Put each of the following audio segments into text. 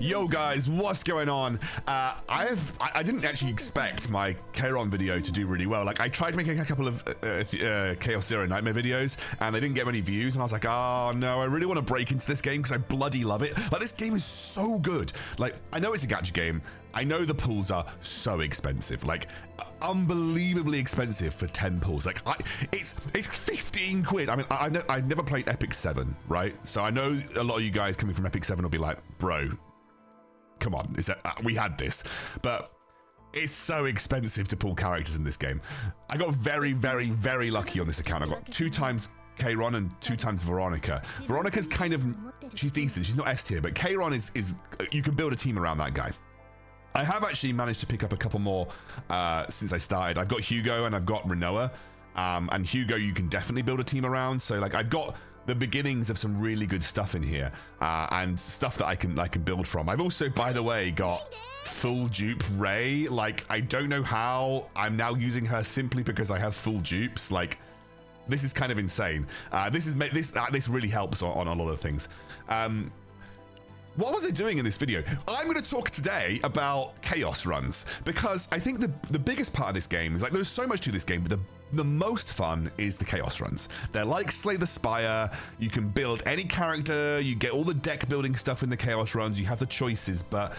Yo guys, what's going on? I didn't actually expect my Kayron video to do really well. Like, I tried making a couple of Chaos Zero Nightmare videos and they didn't get many views, and I was like, oh no, I really want to break into this game because I bloody love it. Like, this game is so good. Like, I know it's a gacha game. I know the pools are so expensive, like unbelievably expensive for 10 pools. Like, it's 15 quid. I mean, I've never played Epic 7, right? So I know a lot of you guys coming from Epic 7 will be like, bro, come on, we had this. But it's so expensive to pull characters in this game. I got very, very, very lucky on this account. I got 2 times Kayron and 2 times Veronica. Veronica's kind of, she's decent. She's not S tier, but Kayron is you can build a team around that guy. I have actually managed to pick up a couple more since I started. I've got Hugo and I've got Rinoa. And Hugo, you can definitely build a team around. So, like, I've got the beginnings of some really good stuff in here, and stuff that I can build from. I've also, by the way, got full dupe Ray. Like, I don't know how I'm now using her simply because I have full dupes. Like, this is kind of insane. This really helps on a lot of things. What was I doing in this video? I'm going to talk today about chaos runs, because I think the biggest part of this game is, like, there's so much to this game, but the most fun is the chaos runs. They're like Slay the Spire. You can build any character, you get all the deck building stuff in the chaos runs, you have the choices, but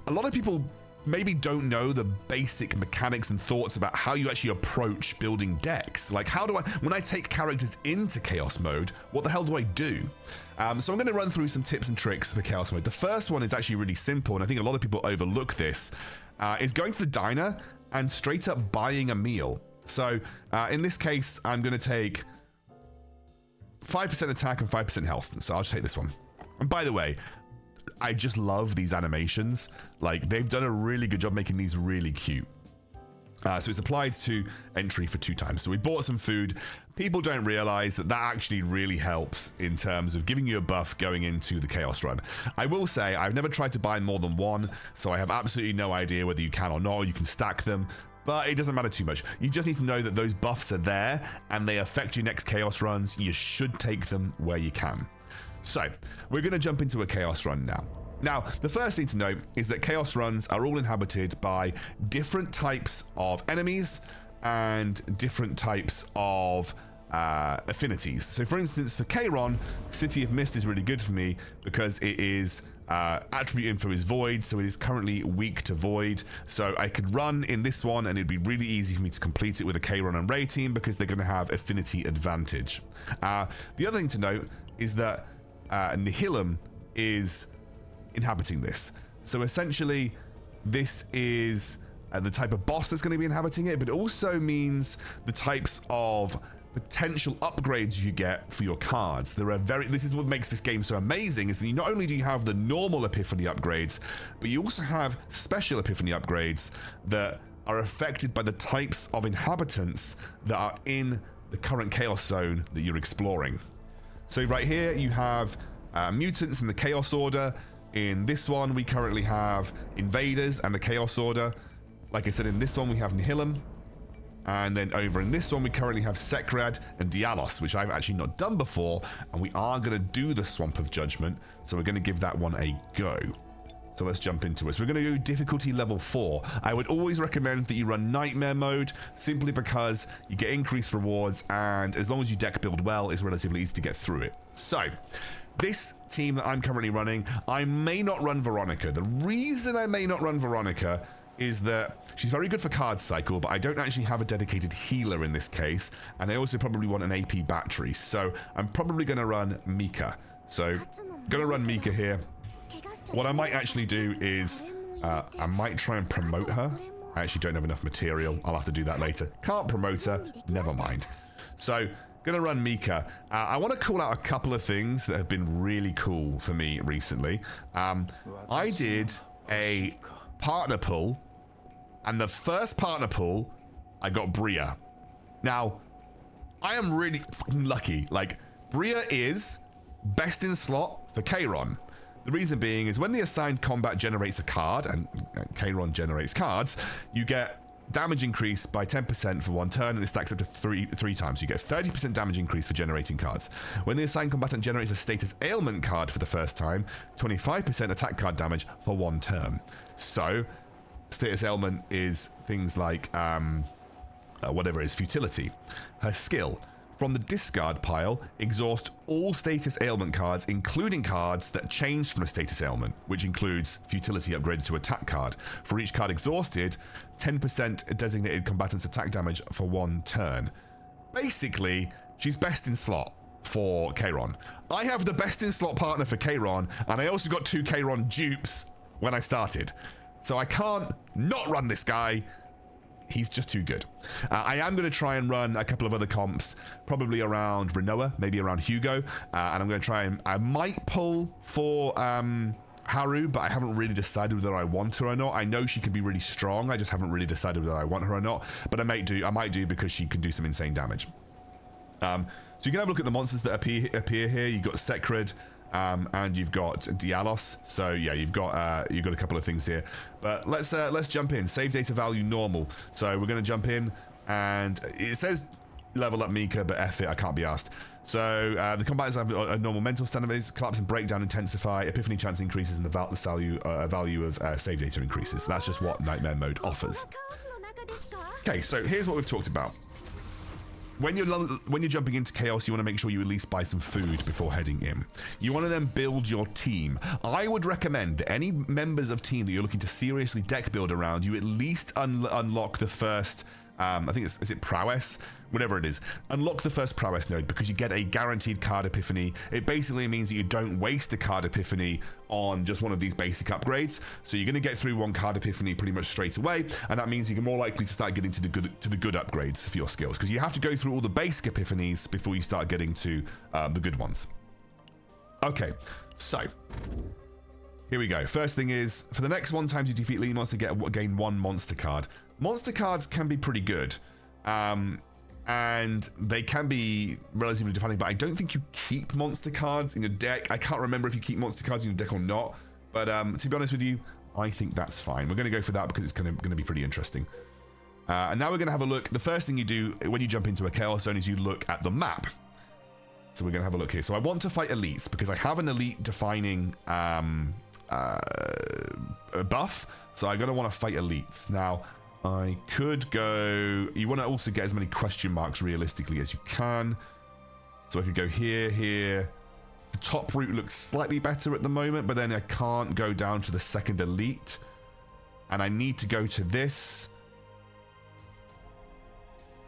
a lot of people maybe don't know the basic mechanics and thoughts about how you actually approach building decks. Like, how do when I take characters into chaos mode, what the hell do I do? So I'm going to run through some tips and tricks for chaos mode. The first one is actually really simple, and I think a lot of people overlook this, is going to the diner and straight up buying a meal. So in this case, I'm going to take 5% attack and 5% health. So I'll just take this one. And by the way, I just love these animations. Like, they've done a really good job making these really cute. So it's applied to entry for 2 times. So we bought some food. People don't realize that actually really helps in terms of giving you a buff going into the chaos run. I will say I've never tried to buy more than 1, so I have absolutely no idea whether you can or not. You can stack them, but it doesn't matter too much. You just need to know that those buffs are there and they affect your next chaos runs. You should take them where you can. So we're going to jump into a chaos run now. Now, the first thing to note is that chaos runs are all inhabited by different types of enemies and different types of affinities. So, for instance, for Kayron, City of Mist is really good for me because it is attribute info is void, so it is currently weak to void. So I could run in this one and it'd be really easy for me to complete it with a Kayron and Ray team because they're going to have affinity advantage. The other thing to note is that Nihilum is inhabiting this. So essentially, this is the type of boss that's going to be inhabiting it, but it also means the types of potential upgrades you get for your cards. This is what makes this game so amazing, is that not only do you have the normal Epiphany upgrades, but you also have special Epiphany upgrades that are affected by the types of inhabitants that are in the current chaos zone that you're exploring. So right here you have mutants in the Chaos Order. In this one we currently have invaders and the Chaos Order. Like I said, in this one we have Nihilum. And then over in this one we currently have Sekrad and Dialos, which I've actually not done before, and we are going to do the Swamp of Judgment, so we're going to give that one a go. So let's jump into it. So we're going to do difficulty level 4. I would always recommend that you run Nightmare mode, simply because you get increased rewards, and as long as you deck build well, it's relatively easy to get through it. So this team that I'm currently running, I may not run Veronica. The reason I may not run Veronica is that she's very good for card cycle, but I don't actually have a dedicated healer in this case, and I also probably want an AP battery, so I'm probably going to run Mika. So going to run Mika here. What I might actually do is I might try and promote her. I actually don't have enough material. I'll have to do that later. Can't promote her. Never mind. So gonna run Mika. I want to call out a couple of things that have been really cool for me recently. I did a partner pull, and the first partner pull, I got Bria. Now, I am really lucky. Like, Bria is best in slot for Kayron. The reason being is when the assigned combat generates a card, and Kayron generates cards, you get damage increase by 10% for 1 turn, and it stacks up to three times. So you get 30% damage increase for generating cards. When the assigned combatant generates a status ailment card for the first time, 25% attack card damage for 1 turn. So status ailment is things like whatever it is, futility. Her skill: from the discard pile, exhaust all status ailment cards, including cards that change from a status ailment, which includes futility upgraded to attack card. For each card exhausted, 10% designated combatant's attack damage for 1 turn. Basically, she's best in slot for Kayron. I have the best in slot partner for Kayron, and I also got 2 Kayron dupes when I started. So I can't not run this guy. He's just too good. I am going to try and run a couple of other comps, probably around Rinoa, maybe around Hugo, and I'm going to try and I might pull for Haru, but I haven't really decided whether I want her or not. I know she can be really strong. I just haven't really decided whether I want her or not. But I might do because she can do some insane damage. So you can have a look at the monsters that appear here. You've got Sekrid, and you've got Dialos. So yeah, you've got a couple of things here. But let's jump in. Save data value normal. So we're going to jump in, and it says level up Mika, but F it, I can't be asked. So the combatants have a normal mental standards, collapse and breakdown intensify, epiphany chance increases, and the value of save data increases. So that's just what Nightmare Mode offers. Okay, so here's what we've talked about. When you're jumping into Chaos, you want to make sure you at least buy some food before heading in. You want to then build your team. I would recommend that any members of team that you're looking to seriously deck build around, you at least unlock the first, I think is it Prowess? Whatever it is. Unlock the first Prowess node because you get a guaranteed card epiphany. It basically means that you don't waste a card epiphany on just one of these basic upgrades. So you're going to get through 1 card epiphany pretty much straight away, and that means you're more likely to start getting to the good upgrades for your skills, because you have to go through all the basic epiphanies before you start getting to the good ones. Okay, so here we go. First thing is, for the next 1 time you defeat lead monster, gain 1 monster card. Monster cards can be pretty good. And they can be relatively defining, but I don't think you keep monster cards in your deck. I can't remember if you keep monster cards in your deck or not, but to be honest with you, I think that's fine. We're going to go for that because it's going to be pretty interesting. And now we're going to have a look. The first thing you do when you jump into a Chaos Zone is you look at the map. So we're going to have a look here. So I want to fight elites because I have an elite defining buff, so I'm going to want to fight elites. Now, I could go... You want to also get as many question marks realistically as you can. So I could go here, here. The top route looks slightly better at the moment, but then I can't go down to the second elite. And I need to go to this.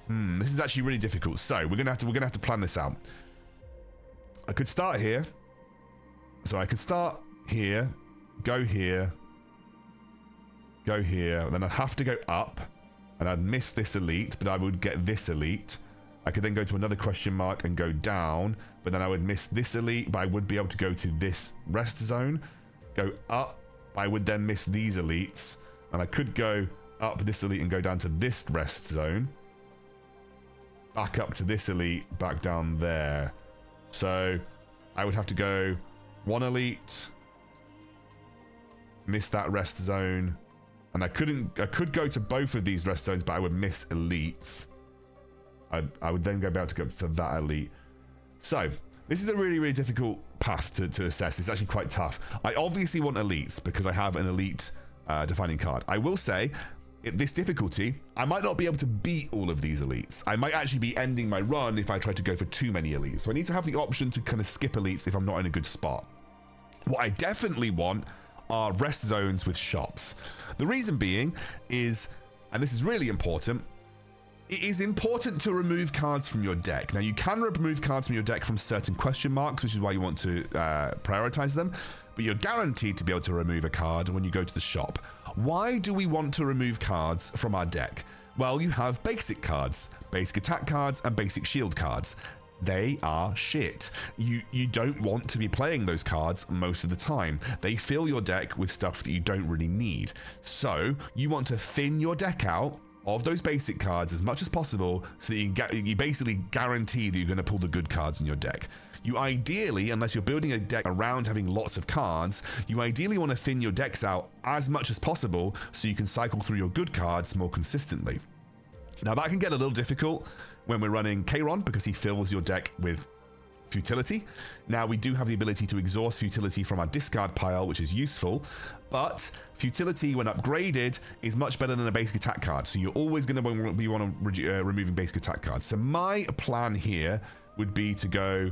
This is actually really difficult. So we're gonna have to plan this out. I could start here. So I could start here, go here, go here, then I'd have to go up, and I'd miss this elite, but I would get this elite. I could then go to another question mark and go down, but then I would miss this elite, but I would be able to go to this rest zone. Go up, I would then miss these elites, and I could go up this elite and go down to this rest zone. Back up to this elite, back down there. So I would have to go 1 elite, miss that rest zone, and I could go to both of these rest zones, but I would miss elites. I would then go to that elite. So this is a really, really difficult path to assess. It's actually quite tough. I obviously want elites because I have an elite defining card. I will say, at this difficulty, I might not be able to beat all of these elites. I might actually be ending my run if I try to go for too many elites. So I need to have the option to kind of skip elites if I'm not in a good spot. What I definitely want are rest zones with shops. The reason being is, and this is really important, it is important to remove cards from your deck. Now, you can remove cards from your deck from certain question marks, which is why you want to prioritize them, but you're guaranteed to be able to remove a card when you go to the shop. Why do we want to remove cards from our deck? Well, you have basic cards, basic attack cards, and basic shield cards. They are shit. You don't want to be playing those cards most of the time. They fill your deck with stuff that you don't really need. So you want to thin your deck out of those basic cards as much as possible so that you basically guarantee that you're going to pull the good cards in your deck. you ideally, unless you're building a deck around having lots of cards, you ideally want to thin your decks out as much as possible so you can cycle through your good cards more consistently. Now that can get a little difficult when we're running Kayron because he fills your deck with futility. Now we do have the ability to exhaust futility from our discard pile, which is useful, but futility when upgraded is much better than a basic attack card, so you're always going to be removing basic attack cards. So my plan here would be to go,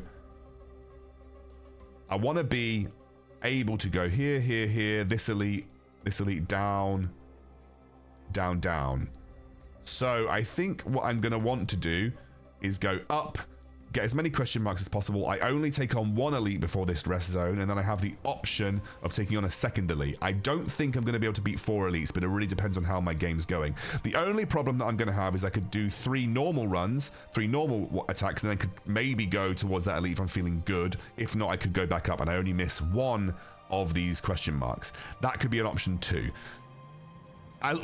I want to be able to go here, here, here, this elite, down, down, down. So I think what I'm going to want to do is go up, get as many question marks as possible. I only take on one elite before this rest zone, and then I have the option of taking on a second elite. I don't think I'm going to be able to beat 4 elites, but it really depends on how my game's going. The only problem that I'm going to have is I could do 3 normal runs, 3 normal attacks, and then could maybe go towards that elite if I'm feeling good. If not, I could go back up, and I only miss 1 of these question marks. That could be an option too.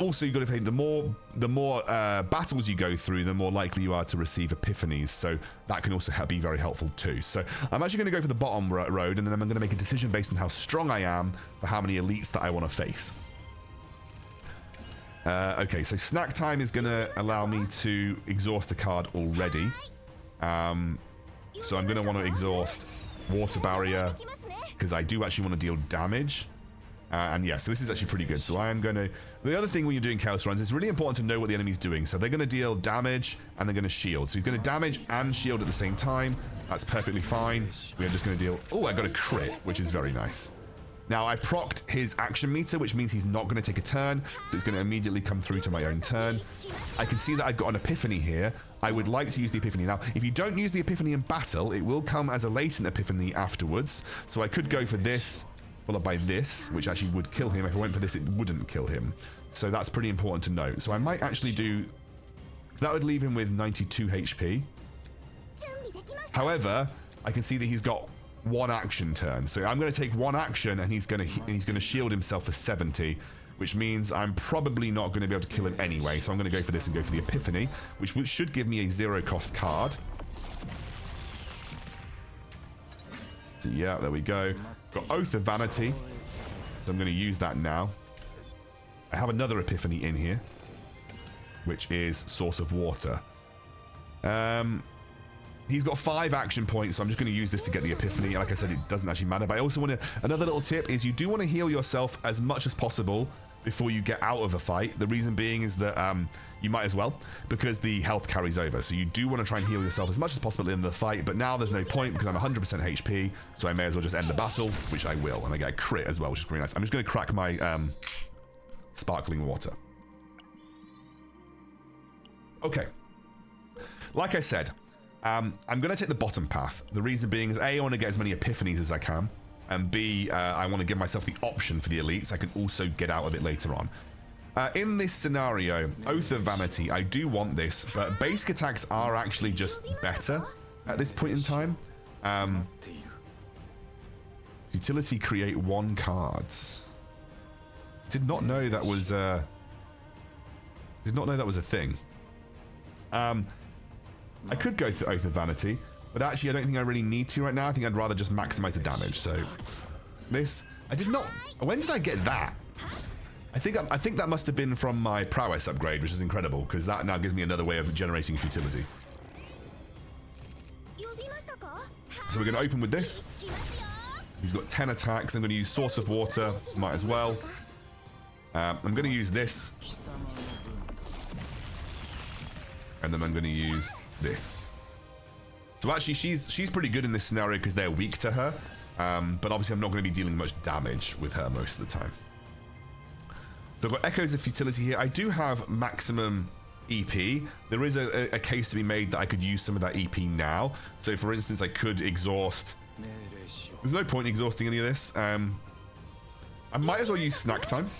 Also, you've got to think the more battles you go through, the more likely you are to receive epiphanies. So that can also be very helpful too. So I'm actually going to go for the bottom road, and then I'm going to make a decision based on how strong I am for how many elites that I want to face. Okay, so snack time is going to allow me to exhaust a card already. So I'm going to want to exhaust water barrier because I do actually want to deal damage. And yeah, so this is actually pretty good. So I am going to... The other thing when you're doing chaos runs, it's really important to know what the enemy's doing. So they're going to deal damage and they're going to shield. So he's going to damage and shield at the same time. That's perfectly fine. We are just going to deal... Oh, I got a crit, which is very nice. Now, I procced his action meter, which means he's not going to take a turn. So it's going to immediately come through to my own turn. I can see that I've got an epiphany here. I would like to use the epiphany. Now, if you don't use the epiphany in battle, it will come as a latent epiphany afterwards. So I could go for this, followed by this, which actually would kill him. If I went for this, it wouldn't kill him. So that's pretty important to note. So I might actually do... That would leave him with 92 HP. However, I can see that he's got 1 action turn. So I'm going to take 1 action, and he's going to shield himself for 70, which means I'm probably not going to be able to kill him anyway. So I'm going to go for this and go for the Epiphany, which should give me a 0-cost card. So yeah, there we go. Got Oath of Vanity. So I'm going to use that now. I have another Epiphany in here, which is Source of Water. He's got 5 action points, so I'm just going to use this to get the Epiphany. Like I said, it doesn't actually matter. But I also want to... Another little tip is you do want to heal yourself as much as possible before you get out of a fight. The reason being is that you might as well, because the health carries over. So you do want to try and heal yourself as much as possible in the fight. But now there's no point because I'm 100% HP, so I may as well just end the battle, which I will. And I get a crit as well, which is pretty nice. I'm just going to crack my sparkling water. Okay. Like I said... I'm going to take the bottom path. The reason being is A, I want to get as many epiphanies as I can, and B, I want to give myself the option for the elites. I can also get out of it later on. In this scenario, Oath of Vanity, I do want this, but basic attacks are actually just better at this point in time. Utility create 1 cards. Did not know that was a thing. I could go through Oath of Vanity, but actually I don't think I really need to right now. I think I'd rather just maximize the damage. So this, I did not... When did I get that? I think that must have been from my prowess upgrade, which is incredible, because that now gives me another way of generating futility. So we're going to open with this. He's got 10 attacks. I'm going to use Source of Water. Might as well. I'm going to use this. And then I'm going to use this. So actually she's pretty good in this scenario because they're weak to her, but obviously I'm not going to be dealing much damage with her most of the time. So I've got Echoes of Futility here. I do have maximum EP. There is a case to be made that I could use some of that EP now. So for instance, I could exhaust... There's no point in exhausting any of this. I might as well use Snack Time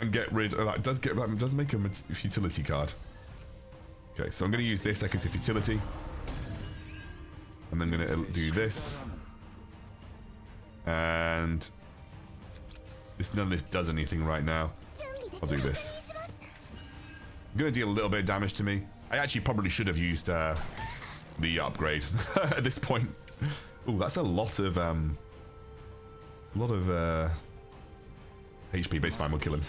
and get rid of that. That does make a futility card. Okay, so I'm going to use this Echoes of Futility, and then I'm going to do this, and none of this does anything right now. I'll do this. I'm going to deal a little bit of damage to me. I actually probably should have used the upgrade at this point. Oh, that's a lot of HP. Base fine, we'll kill him.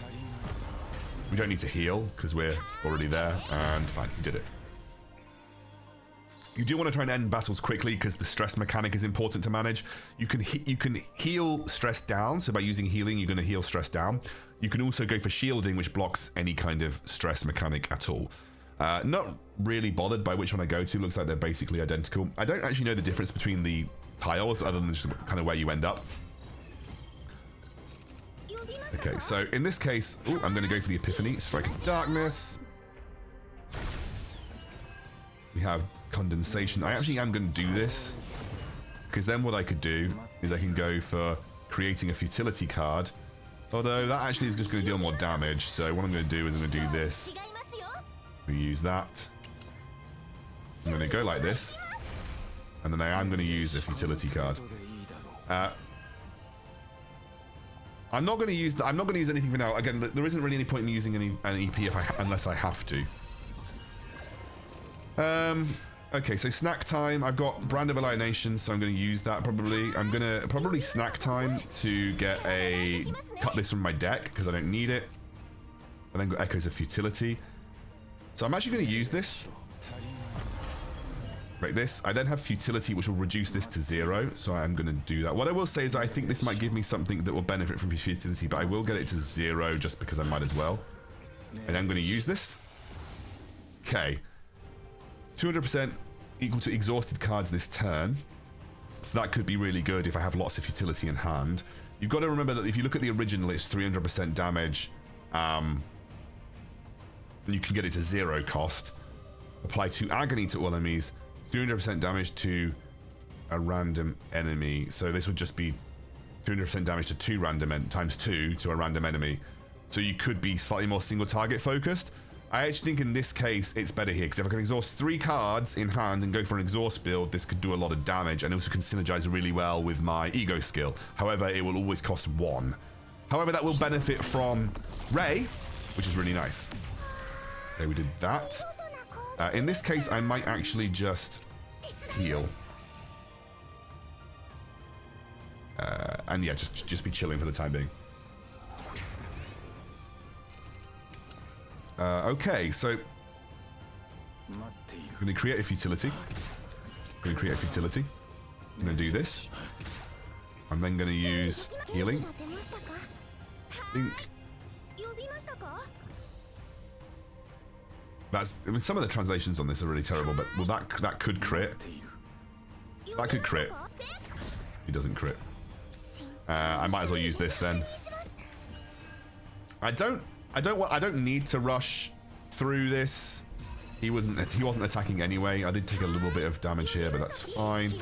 We don't need to heal because we're already there, and fine, we did it. You do want to try and end battles quickly because the stress mechanic is important to manage. You can heal stress down, so by using healing, you're going to heal stress down. You can also go for shielding, which blocks any kind of stress mechanic at all. Not really bothered by which one I go to. Looks like they're basically identical. I don't actually know the difference between the tiles other than just kind of where you end up. Okay, so in this case, ooh, I'm going to go for the Epiphany, Strike of Darkness. We have Condensation. I actually am going to do this because then what I could do is I can go for creating a futility card, although that actually is just going to deal more damage. So what I'm going to do is I'm going to do this. We use that. I'm going to go like this, and then I am going to use a futility card. I'm not going to use I'm not going to use anything for now. Again, there isn't really any point in using an EP unless I have to. Okay, so snack time. I've got Brand of Alienation, so I'm going to use that probably. I'm going to probably snack time to get cut this from my deck because I don't need it. And then got Echoes of Futility. So I'm actually going to use this. Like this. I then have Futility, which will reduce this to 0. So I'm going to do that. What I will say is I think this might give me something that will benefit from Futility, but I will get it to 0 just because I might as well. And I'm going to use this. Okay. 200% equal to exhausted cards this turn. So that could be really good if I have lots of futility in hand. You've got to remember that if you look at the original, it's 300% damage. And you can get it to 0 cost. Apply 2 Agony to all enemies. 300% damage to a random enemy. So this would just be 300% damage to 2 random times 2 to a random enemy. So you could be slightly more single target focused. I actually think in this case it's better here because if I can exhaust 3 cards in hand and go for an exhaust build, this could do a lot of damage and also can synergize really well with my ego skill. However, it will always cost 1. However, that will benefit from Ray, which is really nice. Okay, we did that. In this case, I might actually just heal. And yeah, just be chilling for the time being. Okay, so I'm going to create a futility. I'm going to do this. I'm then going to use healing. I think I mean, some of the translations on this are really terrible, but well, that could crit. That could crit. He doesn't crit. I might as well use this then. I don't need to rush through this. He wasn't attacking anyway. I did take a little bit of damage here, but that's fine.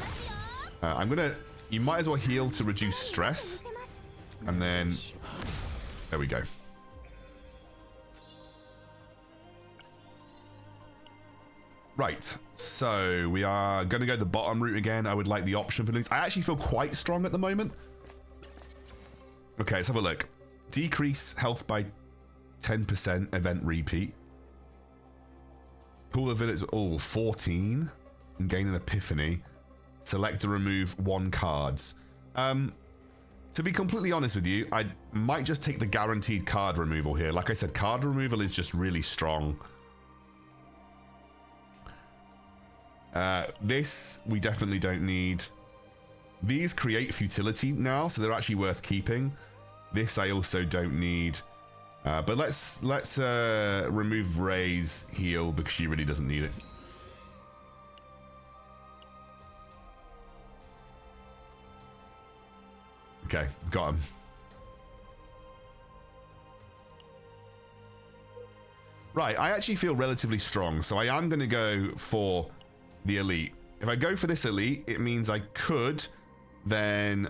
You might as well heal to reduce stress. And then there we go. Right, so we are going to go the bottom route again. I would like the option for things. I actually feel quite strong at the moment. Okay, let's have a look. Decrease health by 10%, event repeat. Pool of village, 14. And gain an epiphany. Select to remove 1 cards. To be completely honest with you, I might just take the guaranteed card removal here. Like I said, card removal is just really strong. This we definitely don't need. These create futility now, so they're actually worth keeping. This I also don't need. But let's remove Ray's heal because she really doesn't need it. Okay, got him. Right, I actually feel relatively strong, so I am going to go for the elite. If I go for this elite, it means I could then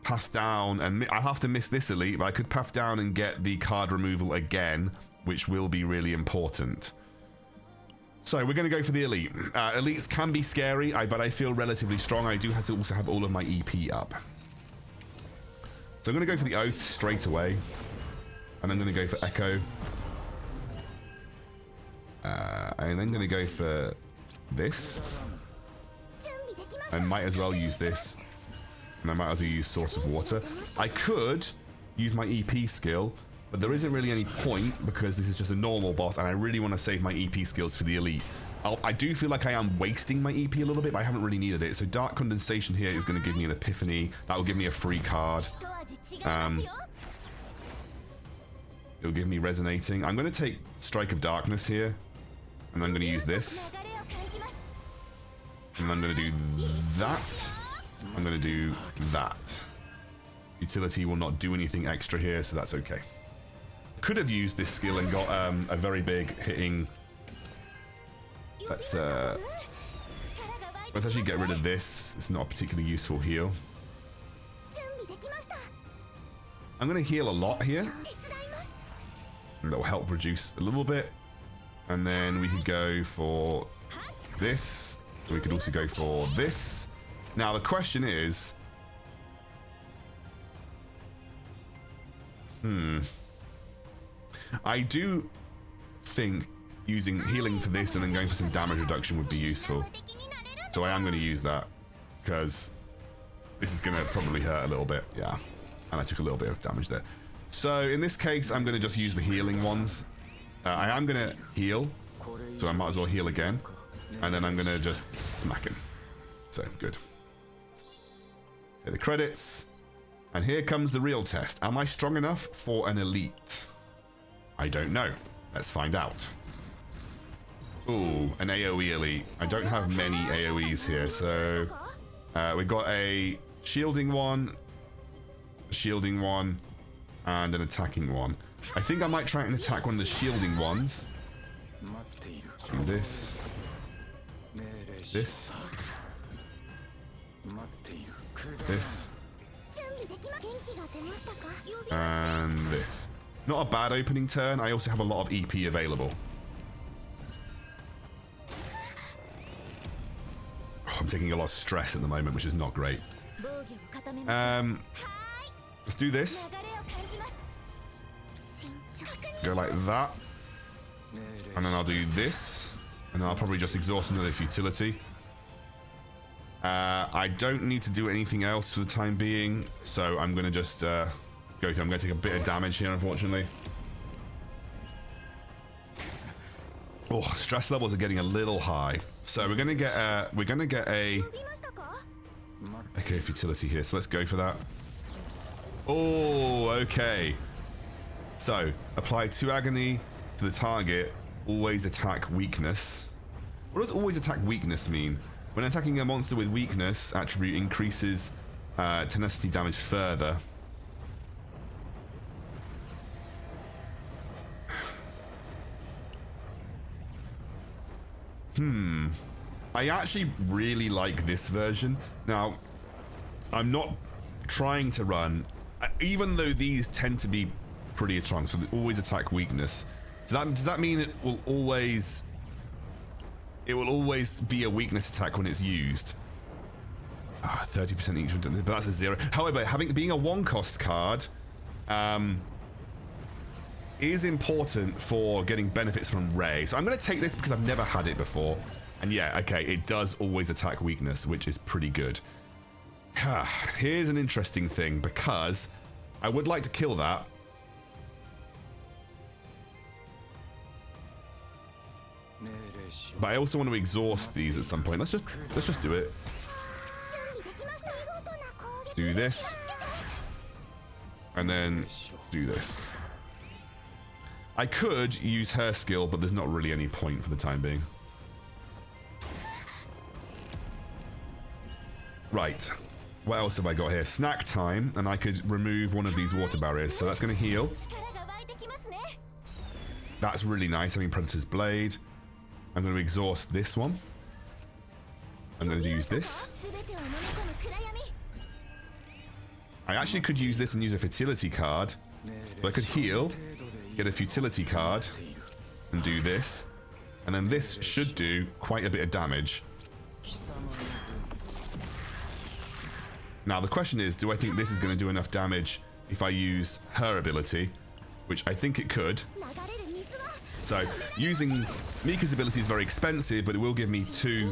path down, and I have to miss this elite, but I could path down and get the card removal again, which will be really important. So we're going to go for the elite. Elites can be scary, but I feel relatively strong. I do have to also have all of my EP up. So I'm going to go for the Oath straight away, and I'm going to go for Echo. And then going to go for this. I might as well use this. And I might as well use Source of Water. I could use my EP skill, but there isn't really any point because this is just a normal boss and I really want to save my EP skills for the elite. I do feel like I am wasting my EP a little bit, but I haven't really needed it. So Dark Condensation here is going to give me an Epiphany. That will give me a free card. It'll give me Resonating. I'm going to take Strike of Darkness here. And I'm going to use this. And I'm going to do that. I'm going to do that. Utility will not do anything extra here, so that's okay. Could have used this skill and got a very big hitting... Let's actually get rid of this. It's not a particularly useful heal. I'm going to heal a lot here. And that will help reduce a little bit. And then we could go for this. We could also go for this. Now the question is... I do think using healing for this and then going for some damage reduction would be useful. So I am going to use that because this is going to probably hurt a little bit. Yeah. And I took a little bit of damage there. So in this case, I'm going to just use the healing ones. I am going to heal. So I might as well heal again. And then I'm going to just smack him. So good. Here are the credits. And here comes the real test. Am I strong enough for an elite? I don't know. Let's find out. Ooh, an AoE elite. I don't have many AoEs here, so we've got a shielding one, and an attacking one. I think I might try and attack one of the shielding ones. Do this. This. This. And this. Not a bad opening turn. I also have a lot of EP available. I'm taking a lot of stress at the moment, which is not great. Let's do this. Go like that. And then I'll do this. And then I'll probably just exhaust another futility. I don't need to do anything else for the time being. So I'm going to just go through. I'm going to take a bit of damage here, unfortunately. Oh, stress levels are getting a little high. So we're gonna get a futility here. So let's go for that. Oh, okay. So apply 2 agony to the target. Always attack weakness. What does always attack weakness mean? When attacking a monster with weakness, attribute increases tenacity damage further. I actually really like this version. Now, I'm not trying to run, even though these tend to be pretty strong, so they always attack weakness. So does that mean it will always be a weakness attack when it's used? 30% each, but that's a 0. However, being a 1-cost card is important for getting benefits from Ray. So I'm going to take this because I've never had it before. And yeah, okay, it does always attack weakness, which is pretty good. Here's an interesting thing, because I would like to kill that. But I also want to exhaust these at some point. Let's just do it. Do this. And then do this. I could use her skill, but there's not really any point for the time being. Right. What else have I got here? Snack time, and I could remove one of these water barriers. So that's going to heal. That's really nice, having Predator's Blade. I'm going to exhaust this one. I'm going to use this. I actually could use this and use a futility card. So I could heal, get a futility card, and do this. And then this should do quite a bit of damage. Now the question is, do I think this is going to do enough damage if I use her ability? Which I think it could. So using Mika's ability is very expensive, but it will give me 2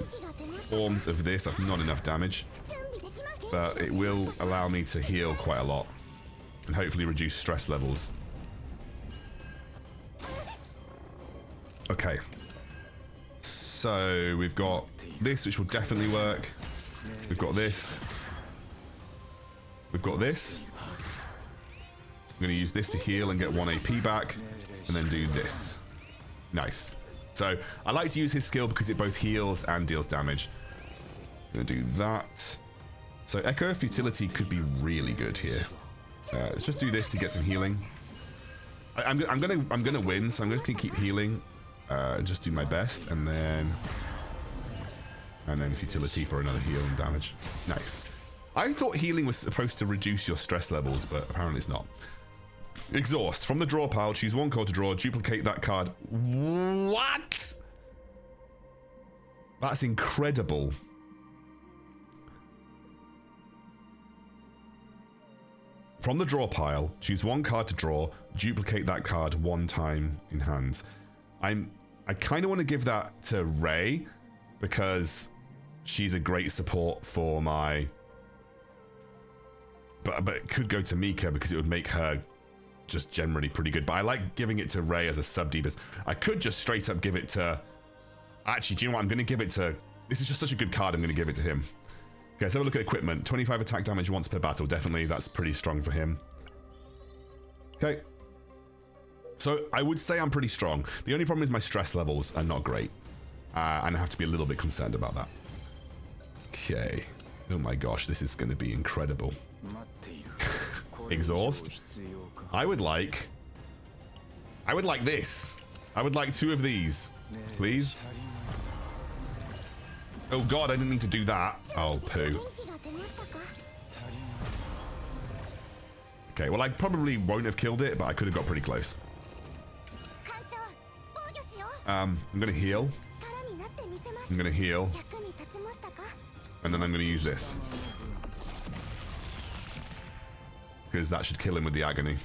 forms of this. That's not enough damage, but it will allow me to heal quite a lot and hopefully reduce stress levels. Okay. So we've got this, which will definitely work. We've got this. We've got this. I'm going to use this to heal and get 1 AP back, and then do this. Nice. So I like to use his skill because it both heals and deals damage. I'm going to do that. So Echo Futility could be really good here. Let's just do this to get some healing. I'm gonna win, so I'm just gonna keep healing. Just do my best, and then Futility for another heal and damage. Nice. I thought healing was supposed to reduce your stress levels, but apparently it's not. Exhaust. From the draw pile, choose 1 card to draw, duplicate that card. What? That's incredible. From the draw pile, choose 1 card to draw, duplicate that card 1 time in hands. I kind of want to give that to Ray because she's a great support for my... But it could go to Mika because it would make her just generally pretty good. But I like giving it to Ray as a sub-Divas. I could just straight up give it to... Actually, do you know what? I'm going to give it to... This is just such a good card, I'm going to give it to him. Okay, let's have a look at equipment. 25 attack damage once per battle. Definitely, that's pretty strong for him. Okay. So I would say I'm pretty strong. The only problem is my stress levels are not great. And I have to be a little bit concerned about that. Okay. Oh my gosh, this is going to be incredible. Exhaust. I would like this. I would like 2 of these, please. Oh god, I didn't mean to do that. Oh, poo. Okay, well I probably won't have killed it, but I could have got pretty close. I'm gonna heal. I'm gonna heal. And then I'm gonna use this. Because that should kill him with the agony.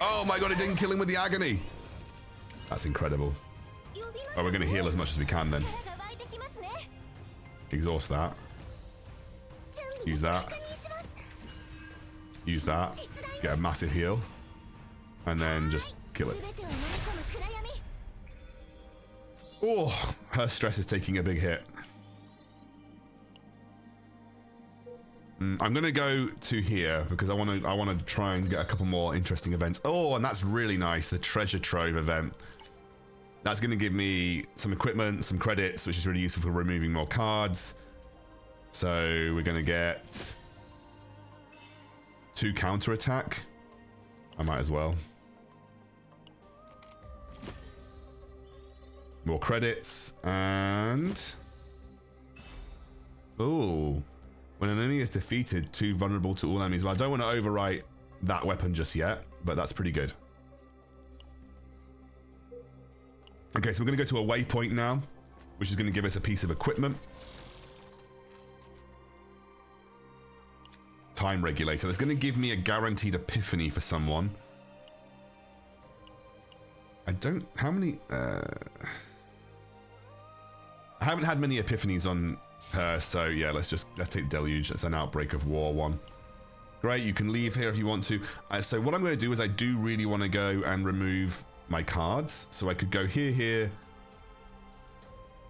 Oh my god, it didn't kill him with the agony! That's incredible. Oh, we're going to heal as much as we can then. Exhaust that. Use that. Use that. Get a massive heal. And then just kill it. Oh, her stress is taking a big hit. I'm going to go to here because I want to try and get a couple more interesting events. Oh, and that's really nice. The treasure trove event. That's going to give me some equipment, some credits, which is really useful for removing more cards. So we're going to get 2 counter attack. I might as well. More credits and... Oh, when an enemy is defeated, 2 vulnerable to all enemies. Well, I don't want to overwrite that weapon just yet, but that's pretty good. Okay, so we're going to go to a waypoint now, which is going to give us a piece of equipment. Time regulator. That's going to give me a guaranteed epiphany for someone. I don't... How many... I haven't had many epiphanies on her, so yeah, let's take Deluge. That's an Outbreak of War one. Great, you can leave here if you want to. So what I'm going to do is I do really want to go and remove my cards. So I could go here,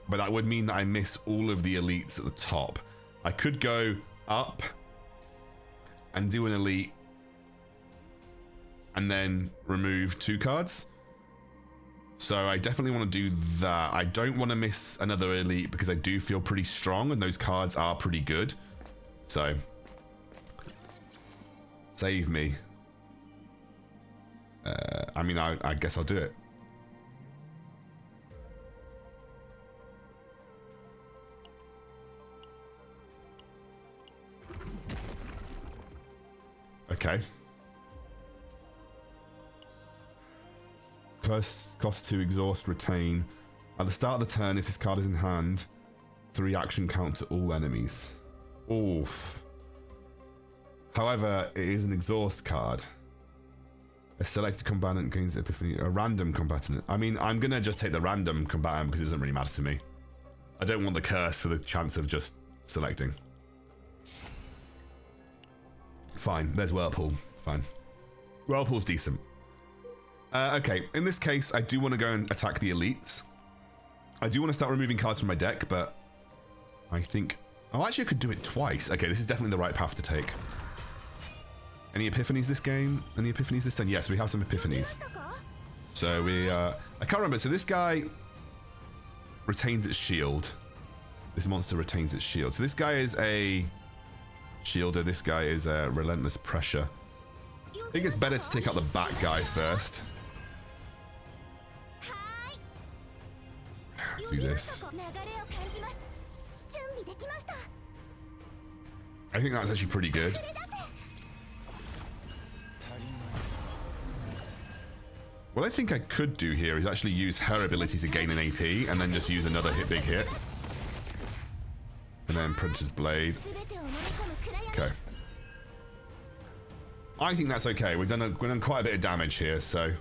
but that would mean that I miss all of the elites at the top. I could go up and do an elite and then remove 2 cards. So I definitely want to do that. I don't want to miss another elite because I do feel pretty strong and those cards are pretty good. So save me. I mean, I guess I'll do it. Okay. Cost to exhaust, retain. At the start of the turn, if this card is in hand, 3 action count to all enemies. Oof. However, it is an exhaust card. A selected combatant gains epiphany. A random combatant. I mean, I'm going to just take the random combatant because it doesn't really matter to me. I don't want the curse for the chance of just selecting. Fine. There's Whirlpool. Fine. Whirlpool's decent. Okay. In this case, I do want to go and attack the elites. I do want to start removing cards from my deck, but I think... Oh, actually, I could do it twice. Okay, this is definitely the right path to take. Any epiphanies this game? Any epiphanies this time? Yes, we have some epiphanies. So we... I can't remember. So this guy retains its shield. This monster retains its shield. So this guy is a shielder. This guy is a relentless pressure. I think it's better to take out the bat guy first. Do this. I think that's actually pretty good. What I think I could do here is actually use her ability to gain an AP and then just use another big hit. And then Predator's Blade. Okay. I think that's okay. We've done quite a bit of damage here, so...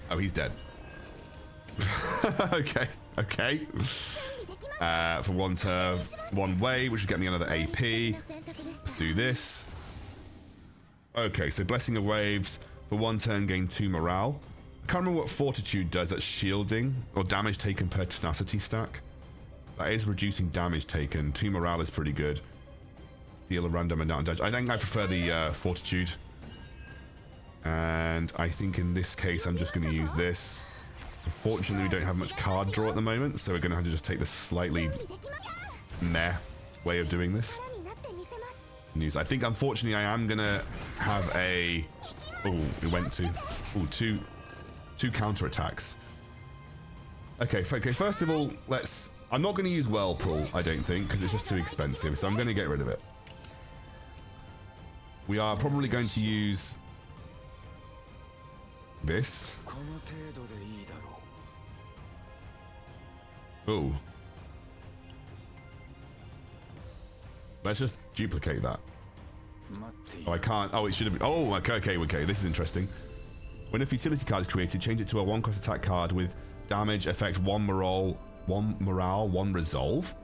Oh, he's dead. Okay, okay. For one turn, one way, which will get me another AP. Let's do this. Okay, so Blessing of Waves. For one turn, gain 2 morale. I can't remember what Fortitude does. That's shielding or damage taken per tenacity stack. That is reducing damage taken. 2 morale is pretty good. Deal a random amount of damage. I think I prefer the Fortitude. And I think in this case, I'm just going to use this. Unfortunately, we don't have much card draw at the moment, so we're going to have to just take the slightly meh way of doing this. I think, unfortunately, I am going to have a... Oh, it went to... Oh, two counterattacks. Okay, first of all, let's... I'm not going to use Whirlpool, I don't think, because it's just too expensive, so I'm going to get rid of it. We are probably going to use... this. Oh. Let's just duplicate that. Oh, I can't. Oh, it should have been. Oh, okay. This is interesting. When a futility card is created, change it to a 1-cost attack card with damage effect 1 morale, 1 resolve.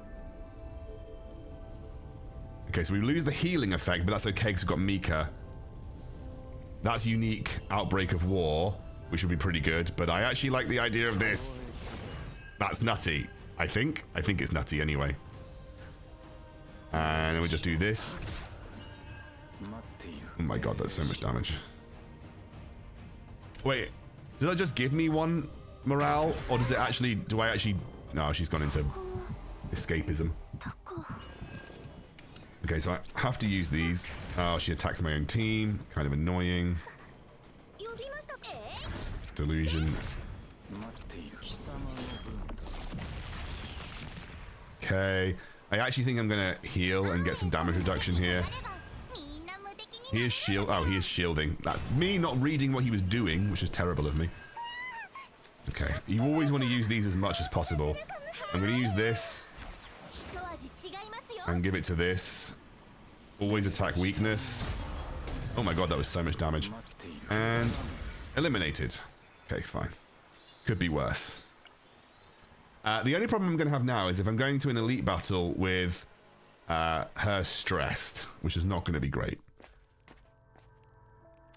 Okay, so we lose the healing effect, but that's okay because we've got Mika. That's unique. Outbreak of War, which would be pretty good, but I actually like the idea of this. That's nutty, I think. I think it's nutty anyway. And then we just do this. Oh my god, that's so much damage. Wait, did that just give me 1 morale? Or does it actually... Do I actually... No, she's gone into escapism. Okay, so I have to use these. Oh, she attacks my own team. Kind of annoying. Delusion. Okay. I actually think I'm going to heal and get some damage reduction here. He is shield. Oh, he is shielding. That's me not reading what he was doing, which is terrible of me. Okay. You always want to use these as much as possible. I'm going to use this. And give it to this. Always attack weakness. Oh my god, that was so much damage. And eliminated. Okay, fine. Could be worse. The only problem I'm going to have now is if I'm going to an elite battle with her stressed, which is not going to be great.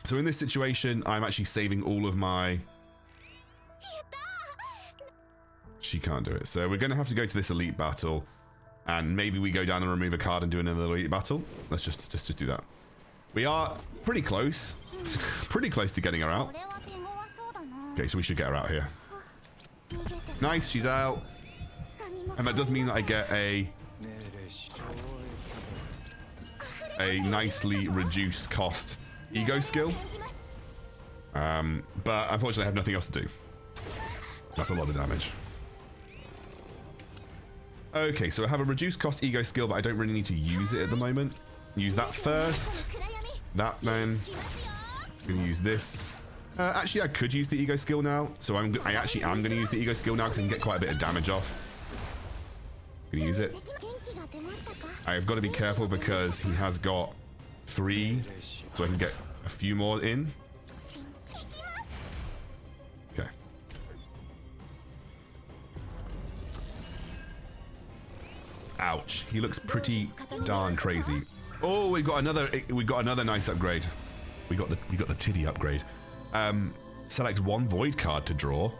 So in this situation, I'm actually saving all of my... She can't do it. So we're going to have to go to this elite battle. And maybe we go down and remove a card and do another elite battle. Let's just do that. We are pretty close. Pretty close to getting her out. Okay, so we should get her out here. Nice, she's out. And that does mean that I get a nicely reduced cost ego skill. But unfortunately I have nothing else to do. That's a lot of damage. Okay, so I have a reduced cost ego skill, but I don't really need to use it at the moment. Use that first. That then. I'm going to use this. Actually, I could use the ego skill now. So I actually am going to use the ego skill now because I can get quite a bit of damage off. I'm going to use it. I've got to be careful because he has got 3 so I can get a few more in. Okay. Ouch. He looks pretty darn crazy. Oh, we got another nice upgrade. We got the titty upgrade. Select 1 void card to draw.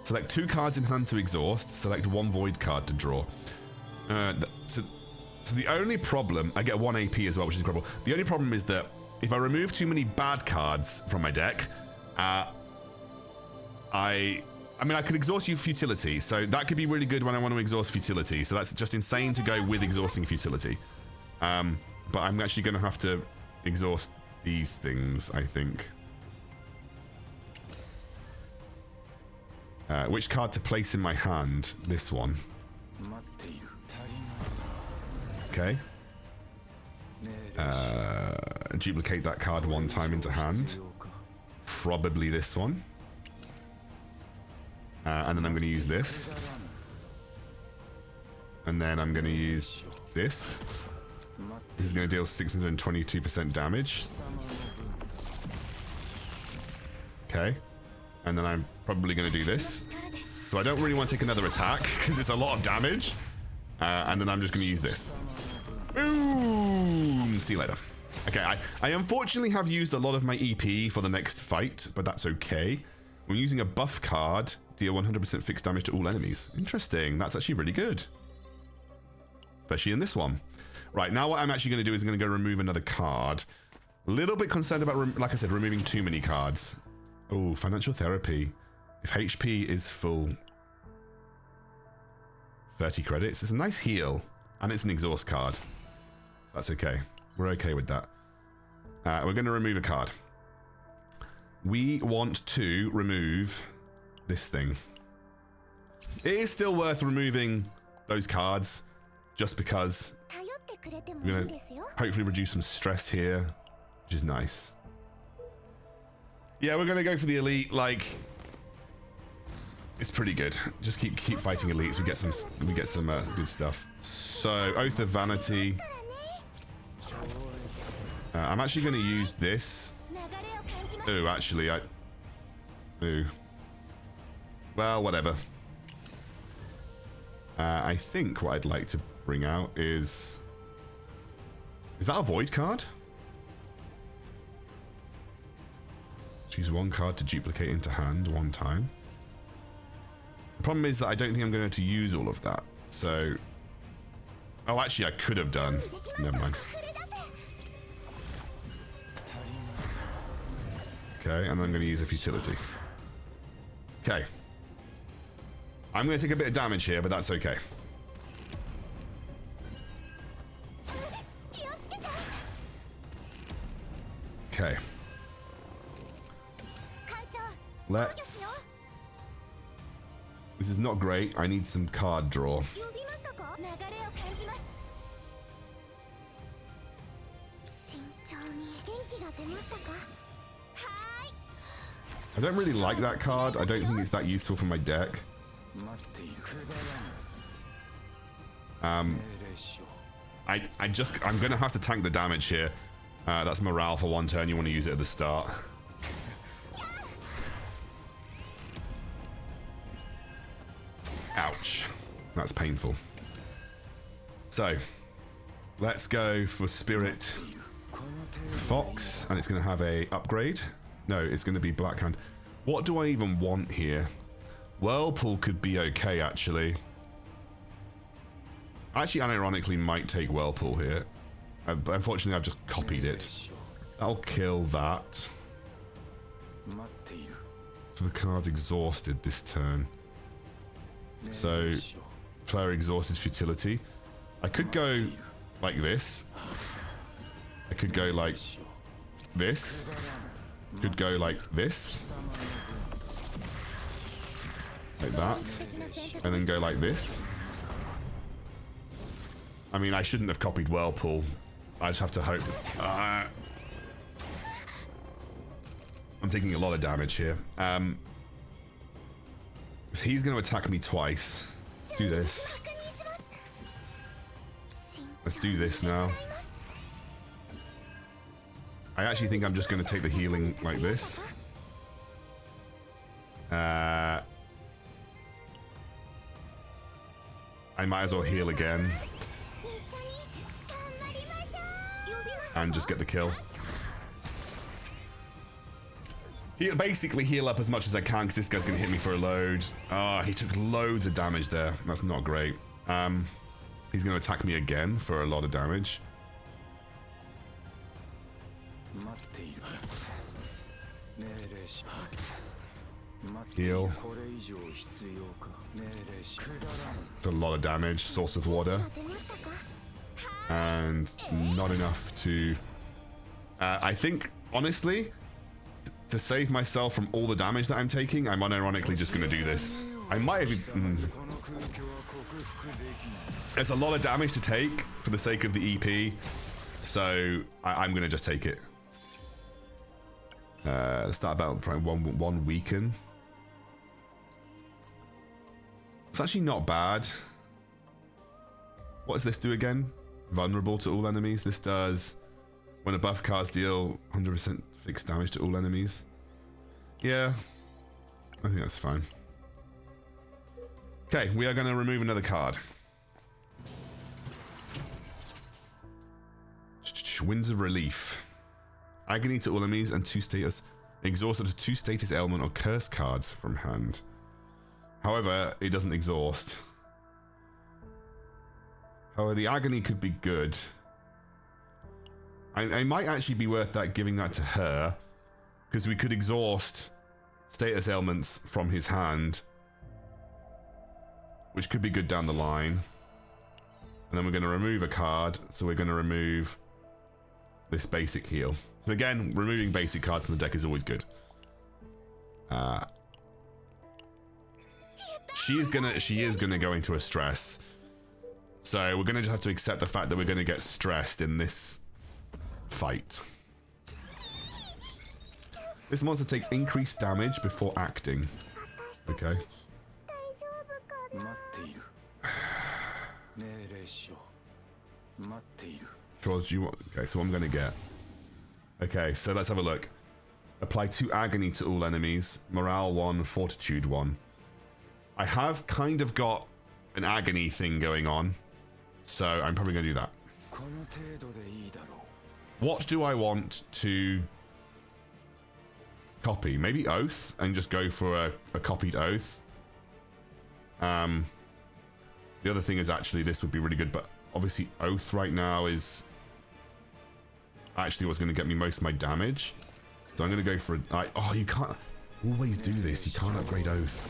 Select 2 cards in hand to exhaust. Select 1 void card to draw. So the only problem, I get 1 AP as well, which is incredible. The only problem is that if I remove too many bad cards from my deck, I mean, I could exhaust you futility, so that could be really good when I want to exhaust futility. So that's just insane to go with exhausting futility. But I'm actually going to have to exhaust these things, I think. Which card to place in my hand? This one. Okay. Duplicate that card 1 time into hand. Probably this one. And then I'm going to use this. And then I'm going to use this. This is going to deal 622% damage. Okay. And then I'm probably going to do this. So I don't really want to take another attack because it's a lot of damage. And then I'm just going to use this. Boom! See you later. Okay, I unfortunately have used a lot of my EP for the next fight, but that's okay. When using a buff card, deal 100% fixed damage to all enemies. Interesting. That's actually really good. Especially in this one. Right, now what I'm actually going to do is I'm going to go remove another card. A little bit concerned about, like I said, removing too many cards. Oh, financial therapy. If HP is full, 30 credits. It's a nice heal, and it's an exhaust card. So that's okay. We're okay with that. We're going to remove a card. We want to remove this thing. It is still worth removing those cards, just because I'm going to hopefully reduce some stress here, which is nice. Yeah, we're going to go for the elite. Like, it's pretty good. Just keep fighting elites. We get some good stuff. So, Oath of Vanity. I'm actually going to use this. Oh, actually, ooh. Well, whatever. I think what I'd like to bring out is that a void card? Choose 1 card to duplicate into hand 1 time. The problem is that I don't think I'm going to use all of that. So, oh, actually, I could have done. Never mind. Okay, and then I'm going to use a futility. Okay. I'm going to take a bit of damage here, but that's okay. Okay. Let's... This is not great. I need some card draw. I don't really like that card. I don't think it's that useful for my deck. I'm gonna have to tank the damage here. That's morale for 1 turn. You want to use it at the start. Ouch. That's painful. So, let's go for Spirit Fox, and it's going to have a upgrade. No, it's going to be Black Hand. What do I even want here? Whirlpool could be okay, actually. Actually, unironically, might take Whirlpool here. But unfortunately, I've just copied it. I'll kill that. So the card's exhausted this turn. So, player exhausted futility. I could go like this. I could go like this. Could go like this. Like that. And then go like this. I mean, I shouldn't have copied Whirlpool. I just have to hope. I'm taking a lot of damage here. He's going to attack me twice. Let's do this. Let's do this now. I actually think I'm just going to take the healing like this. I might as well heal again. And just get the kill. Basically heal up as much as I can because this guy's going to hit me for a load. Oh, he took loads of damage there. That's not great. He's going to attack me again for a lot of damage. Heal. It's a lot of damage. Source of water. And not enough to... I think, honestly, to save myself from all the damage that I'm taking, I'm unironically just going to do this. I might have... There's a lot of damage to take for the sake of the EP, so I'm going to just take it. Start battle, probably one weaken. It's actually not bad. What does this do again? Vulnerable to all enemies. This does, when a buff cards deal 100% fixed damage to all enemies. Yeah, I think that's fine. Okay, we are going to remove another card. Winds of Relief. Agony to all enemies and 2 status. Exhaust up to 2 status ailment or curse cards from hand. However, it doesn't exhaust. However, the agony could be good. I might actually be worth that, giving that to her, because we could exhaust status ailments from his hand, which could be good down the line. And then we're going to remove a card, so we're going to remove this basic heal. So again, removing basic cards from the deck is always good. She is gonna go into a stress. So we're gonna just have to accept the fact that we're gonna get stressed in this fight. This monster takes increased damage before acting. Okay. Charles, do you want... Okay, so what I'm gonna get. Okay, so let's have a look. Apply 2 agony to all enemies. Morale 1, fortitude 1. I have kind of got an agony thing going on, so I'm probably going to do that. What do I want to copy? Maybe Oath, and just go for a copied Oath. The other thing is actually this would be really good, but obviously Oath right now is actually what's going to get me most of my damage. So I'm going to go for oh, you can't always do this. You can't upgrade Oath.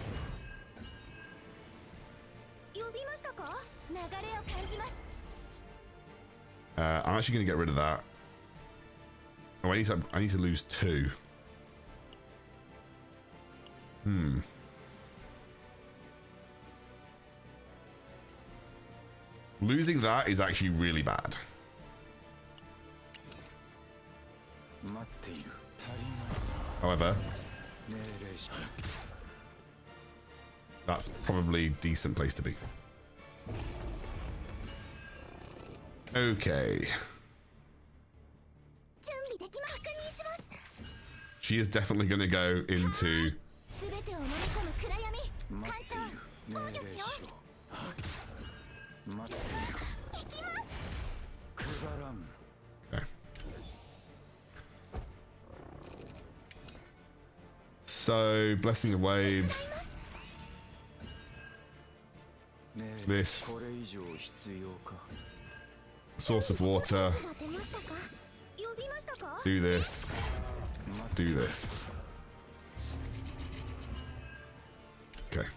I'm actually going to get rid of that. Oh, I need to lose 2. Losing that is actually really bad. However, that's probably a decent place to be. Okay. She is definitely going to go into... Okay. So, Blessing of Waves. This. Source of Water. Do this. Do this. Okay.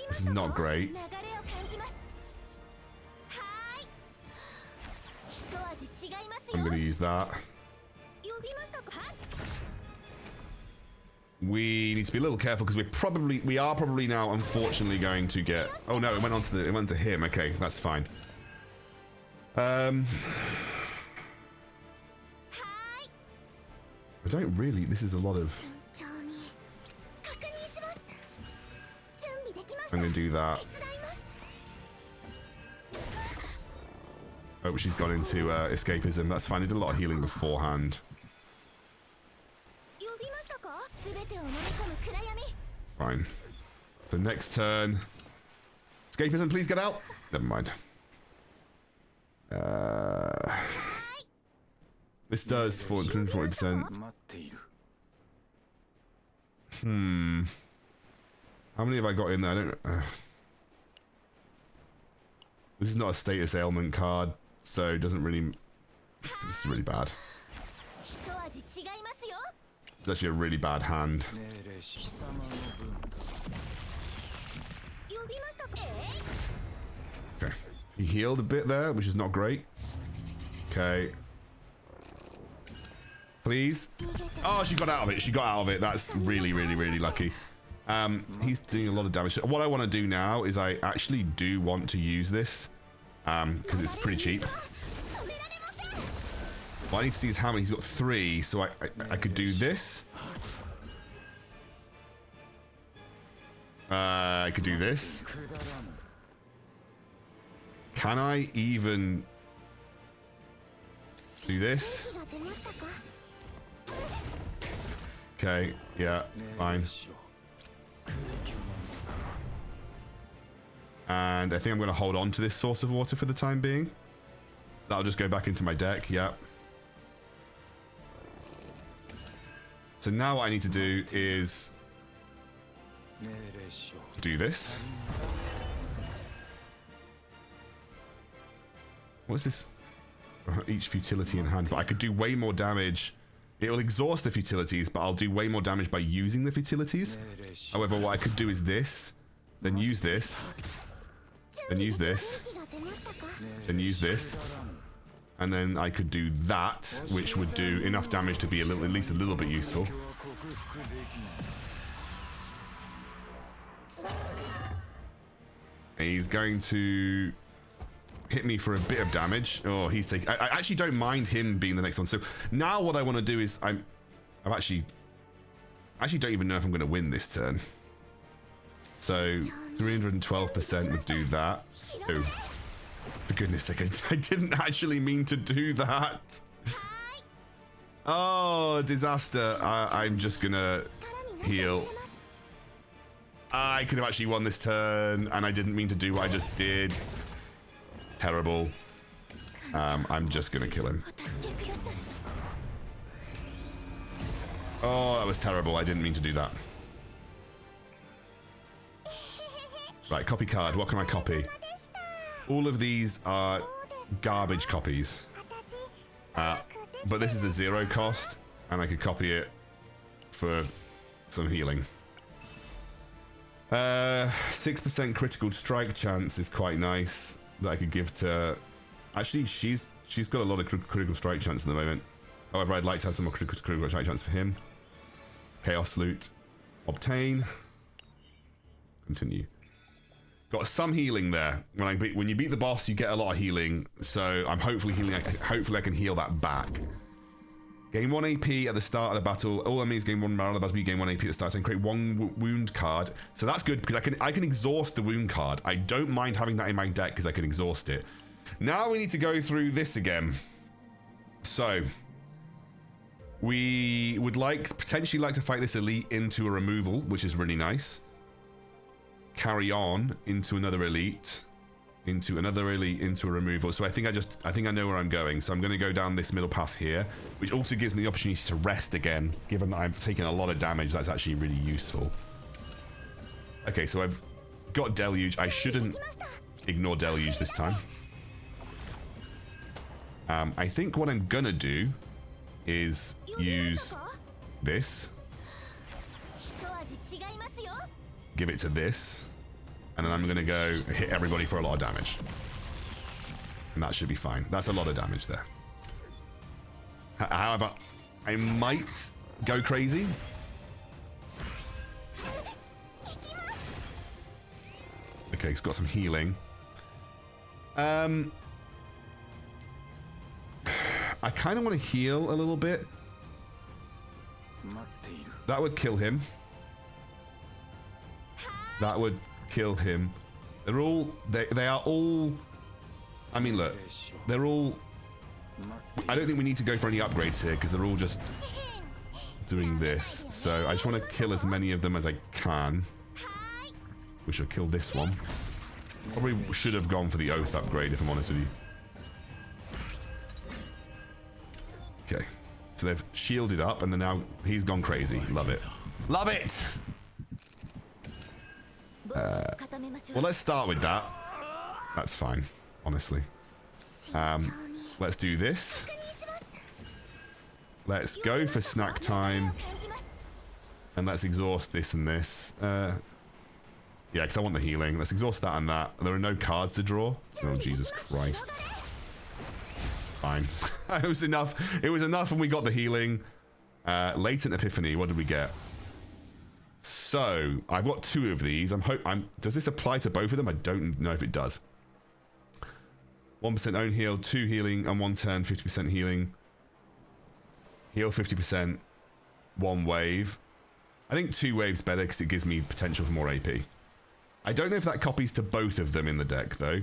This is not great. I'm going to use that. We need to be a little careful because we are probably now unfortunately going to get... Oh no, it went to him. Okay, that's fine. I don't really... This is a lot of... I'm going to do that. Oh, she's gone into escapism. That's fine. He did a lot of healing beforehand. Fine. So next turn. Escapism, please get out. Never mind. This does 440%. How many have I got in there? I don't. This is not a status ailment card, so it doesn't really. This is really bad. It's actually a really bad hand. Okay. He healed a bit there, which is not great. Okay. Please. Oh, she got out of it. She got out of it. That's really, really, really lucky. He's doing a lot of damage. What I want to do now is I actually do want to use this because it's pretty cheap. What I need to see is how many. He's got 3, so I could do this. I could do this. Can I even do this? Okay, yeah, fine. And I think I'm going to hold on to this source of water for the time being. So that'll just go back into my deck, yeah. So now what I need to do is do this. What's this? For each futility in hand, but I could do way more damage. It will exhaust the futilities, but I'll do way more damage by using the futilities. However, what I could do is this, then use this, then use this, then use this, and then I could do that, which would do enough damage to be at least a little bit useful. And he's going to hit me for a bit of damage. Oh, he's taking. I actually don't mind him being the next one. So now what I want to do is I actually don't even know if I'm going to win this turn. So 312% would do that. Oh, for goodness sake! I didn't actually mean to do that. Oh, disaster! I'm just gonna heal. I could have actually won this turn, and I didn't mean to do what I just did. Terrible. I'm just gonna kill him. Oh, that was terrible. I didn't mean to do that. Right, copy card. What can I copy? All of these are garbage copies. But this is a 0 cost, and I could copy it for some healing. 6% critical strike chance is quite nice that I could give to. Actually, she's got a lot of critical strike chance at the moment. However, I'd like to have some more critical strike chance for him. Chaos loot, obtain, continue. Got some healing there. When you beat the boss, you get a lot of healing. So I'm hopefully I can heal that back. Gain 1 AP at the start of the battle. All enemies gain 1 morale at the battle. You gain 1 AP at the start and create 1 wound card. So that's good because I can exhaust the wound card. I don't mind having that in my deck because I can exhaust it. Now we need to go through this again. So we would potentially like to fight this elite into a removal, which is really nice. Carry on into another elite, into another elite, into a removal. So I think I know where I'm going. So I'm going to go down this middle path here, which also gives me the opportunity to rest again, given that I've taken a lot of damage. That's actually really useful. Okay, so I've got Deluge. I shouldn't ignore Deluge this time. I think what I'm going to do is use this. Give it to this. And then I'm going to go hit everybody for a lot of damage. And that should be fine. That's a lot of damage there. However, I might go crazy. Okay, he's got some healing. I kind of want to heal a little bit. That would kill him. That would kill him. They are all I mean, look, they're all... I don't think we need to go for any upgrades here because they're all just doing this. So I just want to kill as many of them as I can. We should kill this one. Probably should have gone for the Oath upgrade, if I'm honest with you. Okay. So they've shielded up, and then now he's gone crazy. Love it. Love it! Well, let's start with that. That's fine, honestly. Let's do this. Let's go for snack time. And let's exhaust this and this. Yeah, because I want the healing. Let's exhaust that and that. There are no cards to draw. Oh, Jesus Christ. Fine. It was enough. It was enough and we got the healing. Latent Epiphany. What did we get? So, I've got 2 of these. Does this apply to both of them? I don't know if it does. 1% own heal, 2 healing, and 1 turn, 50% healing. Heal 50%, 1 wave. I think 2 waves better because it gives me potential for more AP. I don't know if that copies to both of them in the deck, though.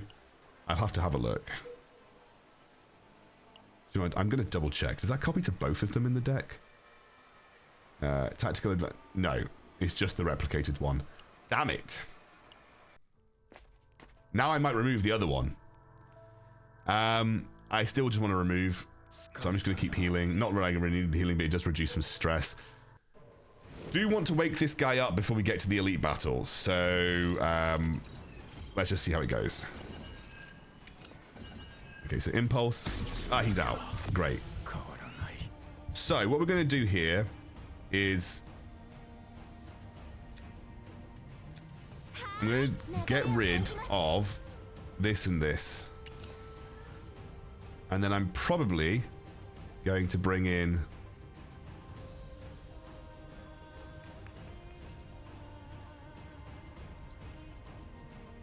I'll have to have a look. You know, I'm going to double check. Does that copy to both of them in the deck? Tactical advantage. No, it's just the replicated one. Damn it. Now I might remove the other one. I still just want to remove. So I'm just going to keep healing. Not really going to need the healing, but it does reduce some stress. Do want to wake this guy up before we get to the elite battles. So let's just see how it goes. Okay, so impulse. Ah, he's out. Great. So what we're going to do here is I'm going to get rid of this and this. And then I'm probably going to bring in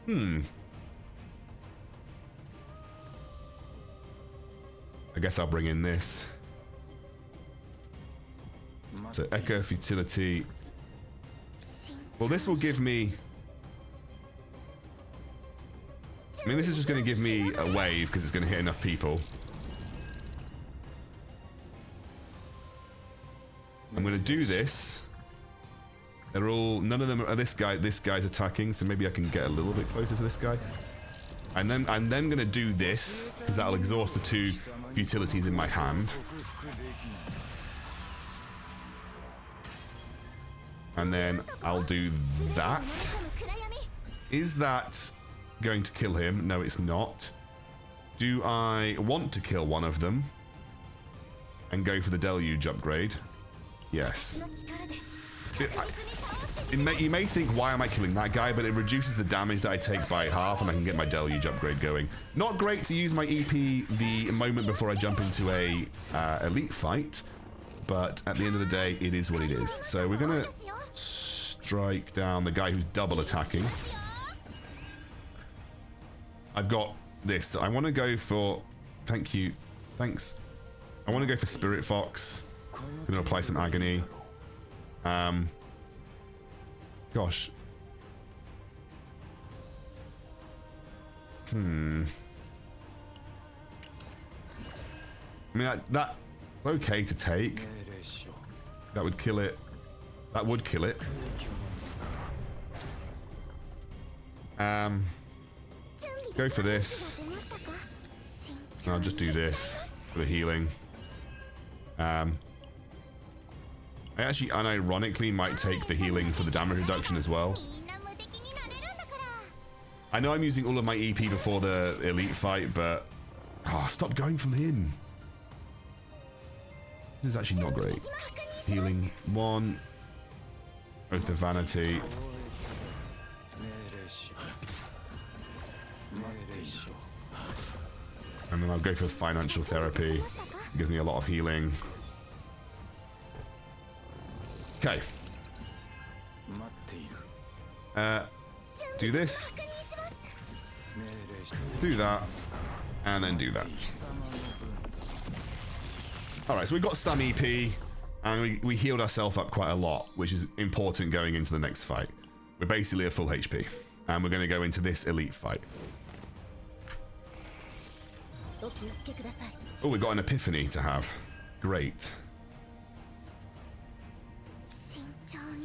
I guess I'll bring in this. So Echo Futility. Well, this will give me... I mean, this is just going to give me a wave because it's going to hit enough people. I'm going to do this. They're all... None of them are this guy. This guy's attacking, so maybe I can get a little bit closer to this guy. And then I'm then going to do this because that'll exhaust the 2 utilities in my hand. And then I'll do that. Is that going to kill him? No, it's not. Do I want to kill one of them and go for the deluge upgrade? Yes. You may think, why am I killing that guy? But it reduces the damage that I take by half, and I can get my deluge upgrade going. Not great to use my EP the moment before I jump into a elite fight, but at the end of the day, it is what it is. So we're gonna strike down the guy who's double attacking. I've got this. So I want to go for... Thank you. Thanks. I want to go for Spirit Fox. I'm going to apply some Agony. Gosh. I mean, that's okay to take. That would kill it. That would kill it. Go for this. And I'll just do this for the healing. I actually unironically might take the healing for the damage reduction as well. I know I'm using all of my EP before the elite fight, but stop going from him. This is actually not great. Healing 1. Oath of Vanity. And then I'll go for Financial Therapy. It gives me a lot of healing. Okay. Do this. Do that. And then do that. Alright, so we've got some EP. And we healed ourselves up quite a lot, which is important going into the next fight. We're basically at full HP. And we're going to go into this elite fight. Oh, we got an epiphany to have. Great.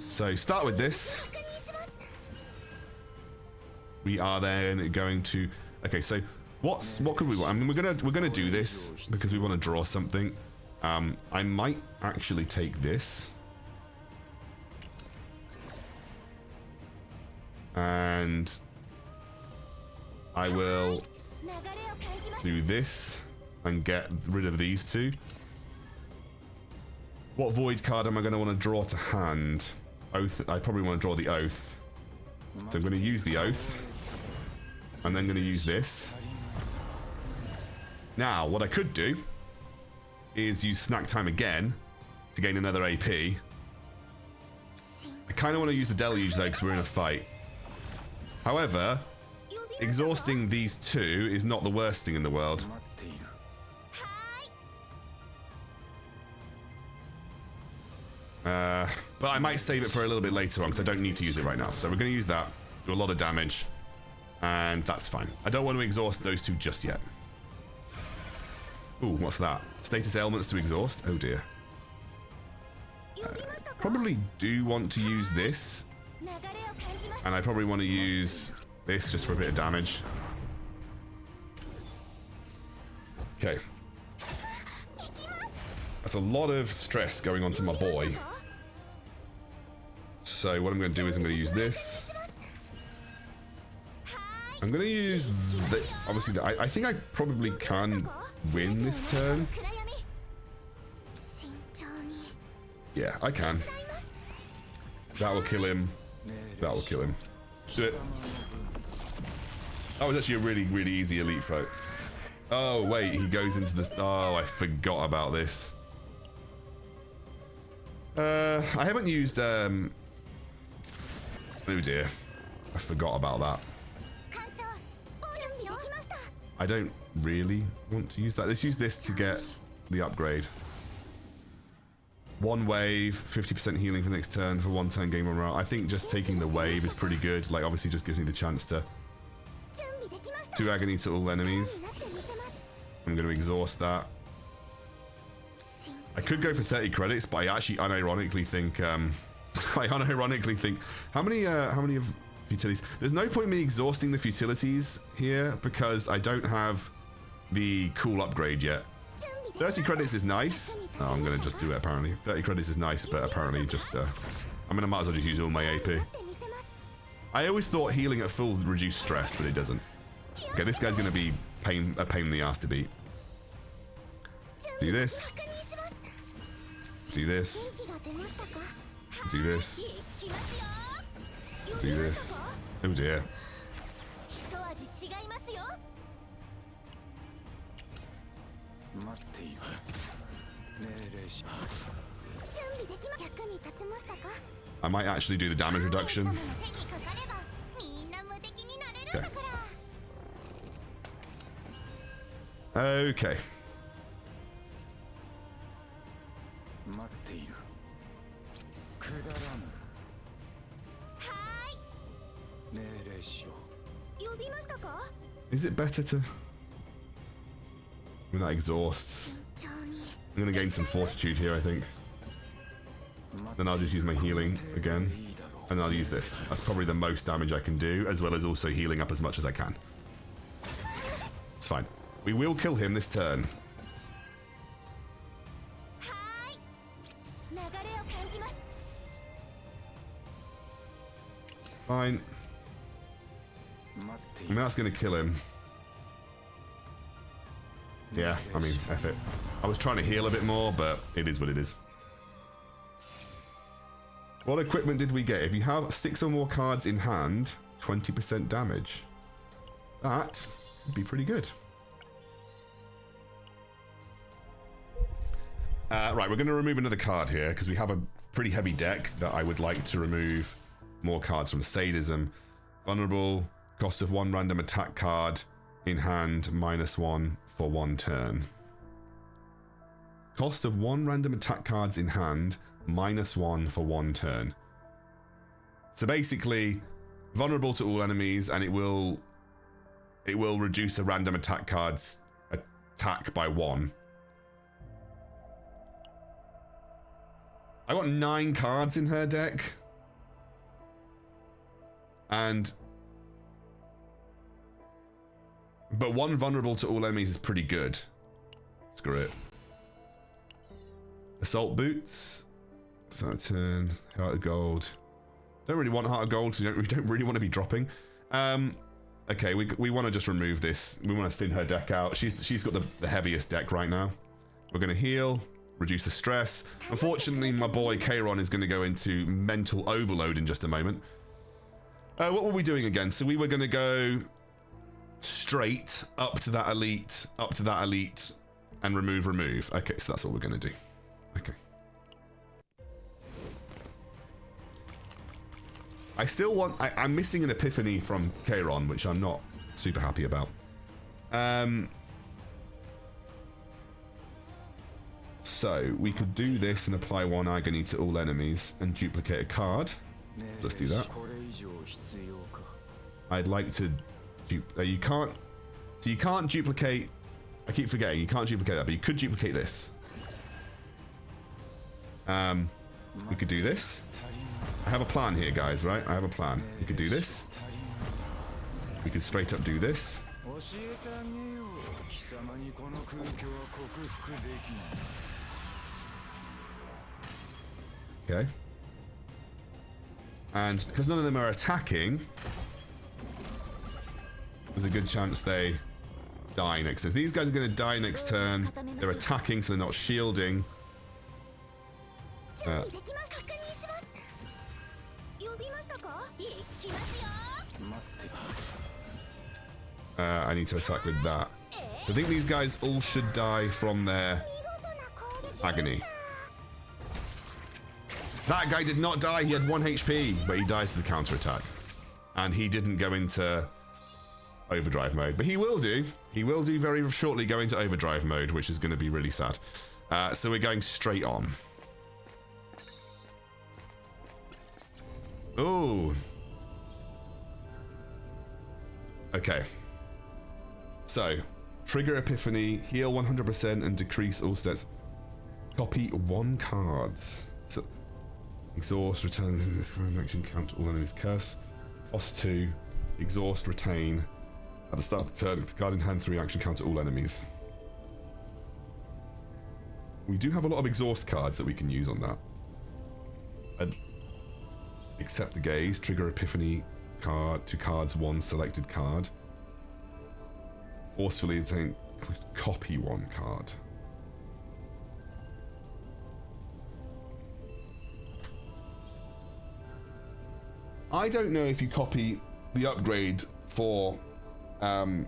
So start with this. We are then going to. Okay, so what could we want? I mean, we're gonna do this because we want to draw something. I might actually take this. And I will do this and get rid of these two. What void card am I going to want to draw to hand? Oath. I probably want to draw the Oath. So I'm going to use the Oath. And then going to use this. Now, what I could do is use Snack Time again to gain another AP. I kind of want to use the Deluge though because we're in a fight. However, exhausting these two is not the worst thing in the world. But I might save it for a little bit later on because I don't need to use it right now. So we're going to use that, do a lot of damage, and that's fine. I don't want to exhaust those two just yet. Ooh, what's that? Status ailments to exhaust? Oh dear. Probably do want to use this. And I probably want to use this just for a bit of damage. Okay. That's a lot of stress going on to my boy. So what I'm going to do is I'm going to use this. I'm going to use the, obviously I think I probably can win this turn. Yeah, I can. That will kill him. That will kill him. Do it. That was actually a really, really easy elite fight. Oh, wait, he goes into the... Oh, I forgot about this. I haven't used... Oh, dear. I forgot about that. I don't really want to use that. Let's use this to get the upgrade. One wave, 50% healing for the next turn for 1 turn game on route. I think just taking the wave is pretty good. Like, obviously just gives me the chance to... 2 agony to all enemies. I'm going to exhaust that. I could go for 30 credits, but I actually unironically think... How many of futilities? There's no point in me exhausting the futilities here because I don't have the cool upgrade yet. 30 credits is nice. Oh, I'm going to just do it apparently. 30 credits is nice, but apparently just... I mean, I might as well just use all my AP. I always thought healing at full reduced stress, but it doesn't. Okay, this guy's going to be a pain in the ass to beat. Do this. Do this. Do this. Do this. Oh dear. I might actually do the damage reduction. Okay. Okay. Is it better to... I mean, that exhausts. I'm going to gain some fortitude here, I think. Then I'll just use my healing again. And I'll use this. That's probably the most damage I can do, as well as also healing up as much as I can. It's fine. We will kill him this turn. Fine. I mean, that's going to kill him. Yeah, I mean, F it. I was trying to heal a bit more, but it is what it is. What equipment did we get? If you have 6 or more cards in hand, 20% damage. That would be pretty good. Right, we're going to remove another card here because we have a pretty heavy deck that I would like to remove more cards from. Sadism. Vulnerable. Cost of 1 random attack card in hand, -1 for 1 turn. Cost of 1 random attack cards in hand, -1 for 1 turn. So basically, vulnerable to all enemies, and it will reduce a random attack card's attack by 1. I got 9 cards in her deck. But 1 vulnerable to all enemies is pretty good. Screw it. Assault boots. Saturn. Heart of gold. Don't really want heart of gold. We don't really want to be dropping. Okay, we want to just remove this. We want to thin her deck out. She's got the heaviest deck right now. We're going to heal, reduce the stress. Unfortunately, my boy Kayron is going to go into mental overload in just a moment. What were we doing again? So we were going to go straight up to that elite, and remove. Okay, so that's what we're going to do. Okay. I still want... I'm missing an epiphany from Kayron, which I'm not super happy about. So, we could do this and apply 1 agony to all enemies and duplicate a card. Let's do that. I'd like to... you can't... So you can't duplicate... I keep forgetting, you can't duplicate that, but you could duplicate this. We could do this. I have a plan here, guys, right? I have a plan. We could do this. We could straight up do this. Okay. And because none of them are attacking, there's a good chance they die next turn. These guys are going to die next turn. They're attacking, so they're not shielding. I need to attack with that. I think these guys all should die from their agony. That guy did not die. He had 1 HP, but he dies to the counter attack. And he didn't go into overdrive mode, but he will do. He will do very shortly go into overdrive mode, which is going to be really sad. So we're going straight on. Oh. Okay. So, trigger Epiphany, heal 100% and decrease all stats. Copy 1 cards. So, exhaust, return this kind of action, count all enemies curse. Cost 2, exhaust, retain. At the start of the turn, with the card in hand 3 action, counter all enemies. We do have a lot of exhaust cards that we can use on that. Accept the gaze, trigger Epiphany card, 2 cards, 1 selected card. Forcefully obtain, copy 1 card. I don't know if you copy the upgrade for I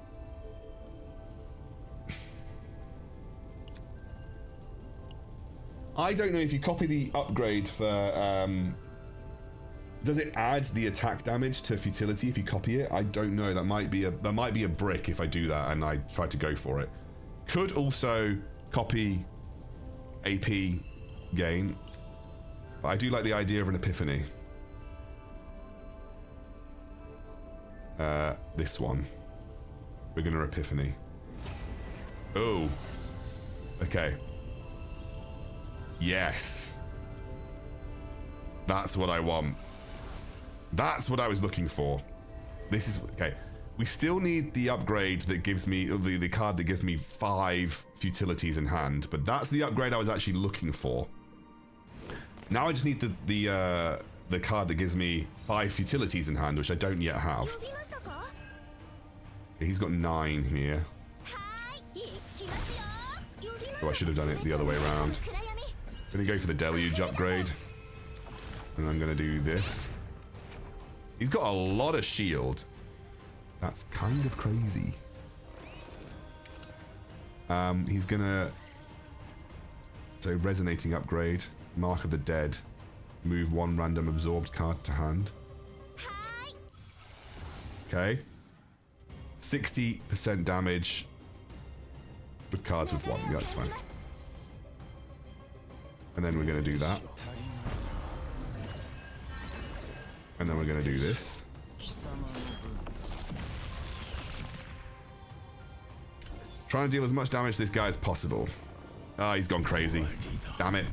don't know if you copy the upgrade for does it add the attack damage to futility if you copy it? I don't know. That might be a brick if I do that and I try to go for it. Could also copy AP gain. But I do like the idea of an epiphany. This one. We're gonna epiphany. Oh. Okay. Yes. That's what I want. That's what I was looking for. This is okay. We still need the upgrade that gives me the card that gives me 5 futilities in hand, but that's the upgrade I was actually looking for. Now I just need the card that gives me 5 futilities in hand, which I don't yet have. Okay, he's got 9 here. Oh, I should have done it the other way around. I'm gonna go for the deluge upgrade, and I'm gonna do this. He's got a lot of shield. That's kind of crazy. He's gonna... So, resonating upgrade. Mark of the Dead. Move 1 random absorbed card to hand. Okay. 60% damage with cards with 1. Yeah, that's fine. And then we're gonna do that. And then we're going to do this. Trying to deal as much damage to this guy as possible. Ah, he's gone crazy. Damn it.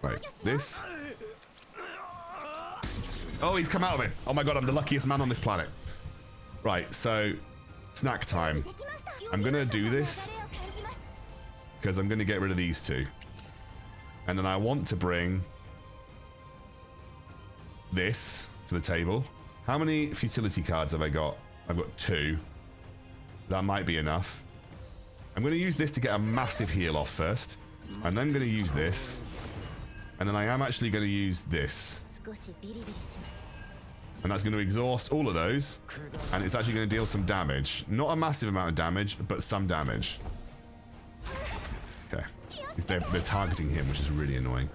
Right, this. Oh, he's come out of it. Oh my god, I'm the luckiest man on this planet. Right, so snack time. I'm going to do this because I'm going to get rid of these two. And then I want to bring this to the table. How many futility cards have I got? I've got 2. That might be enough. I'm going to use this to get a massive heal off first. And then I'm going to use this. And then I am actually going to use this. And that's going to exhaust all of those. And it's actually going to deal some damage. Not a massive amount of damage, but some damage. Okay. They're targeting him, which is really annoying.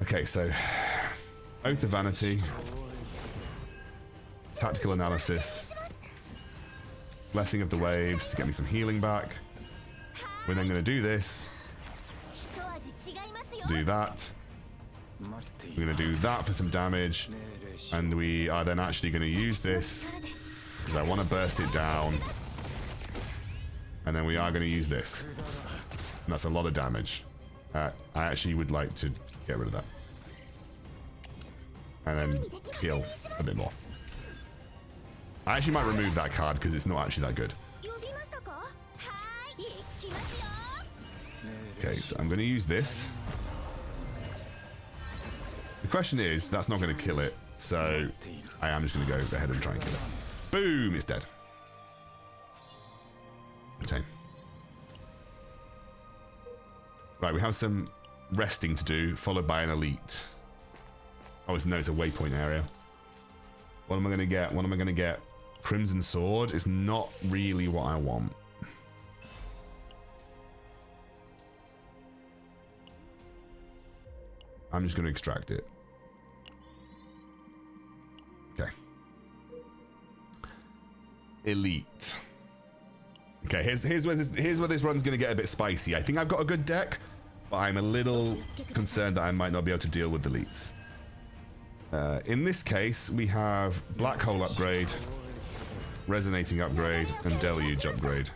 Okay, so Oath of Vanity. Tactical Analysis. Blessing of the Waves to get me some healing back. We're then going to do this. Do that. We're going to do that for some damage. And we are then actually going to use this because I want to burst it down. And then we are going to use this. And that's a lot of damage. I actually would like to get rid of that. And then heal a bit more. I actually might remove that card because it's not actually that good. Okay, so I'm going to use this. The question is, that's not going to kill it, so I am just going to go ahead and try and kill it. Boom, it's dead. Okay. Right, we have some resting to do, followed by an elite. Oh, it's a waypoint area. What am I going to get? What am I going to get? Crimson Sword is not really what I want. I'm just going to extract it. Okay. Elite. Okay, here's where this run's going to get a bit spicy. I think I've got a good deck, but I'm a little concerned that I might not be able to deal with the elites. In this case, we have Black Hole upgrade, Resonating upgrade, and Deluge upgrade.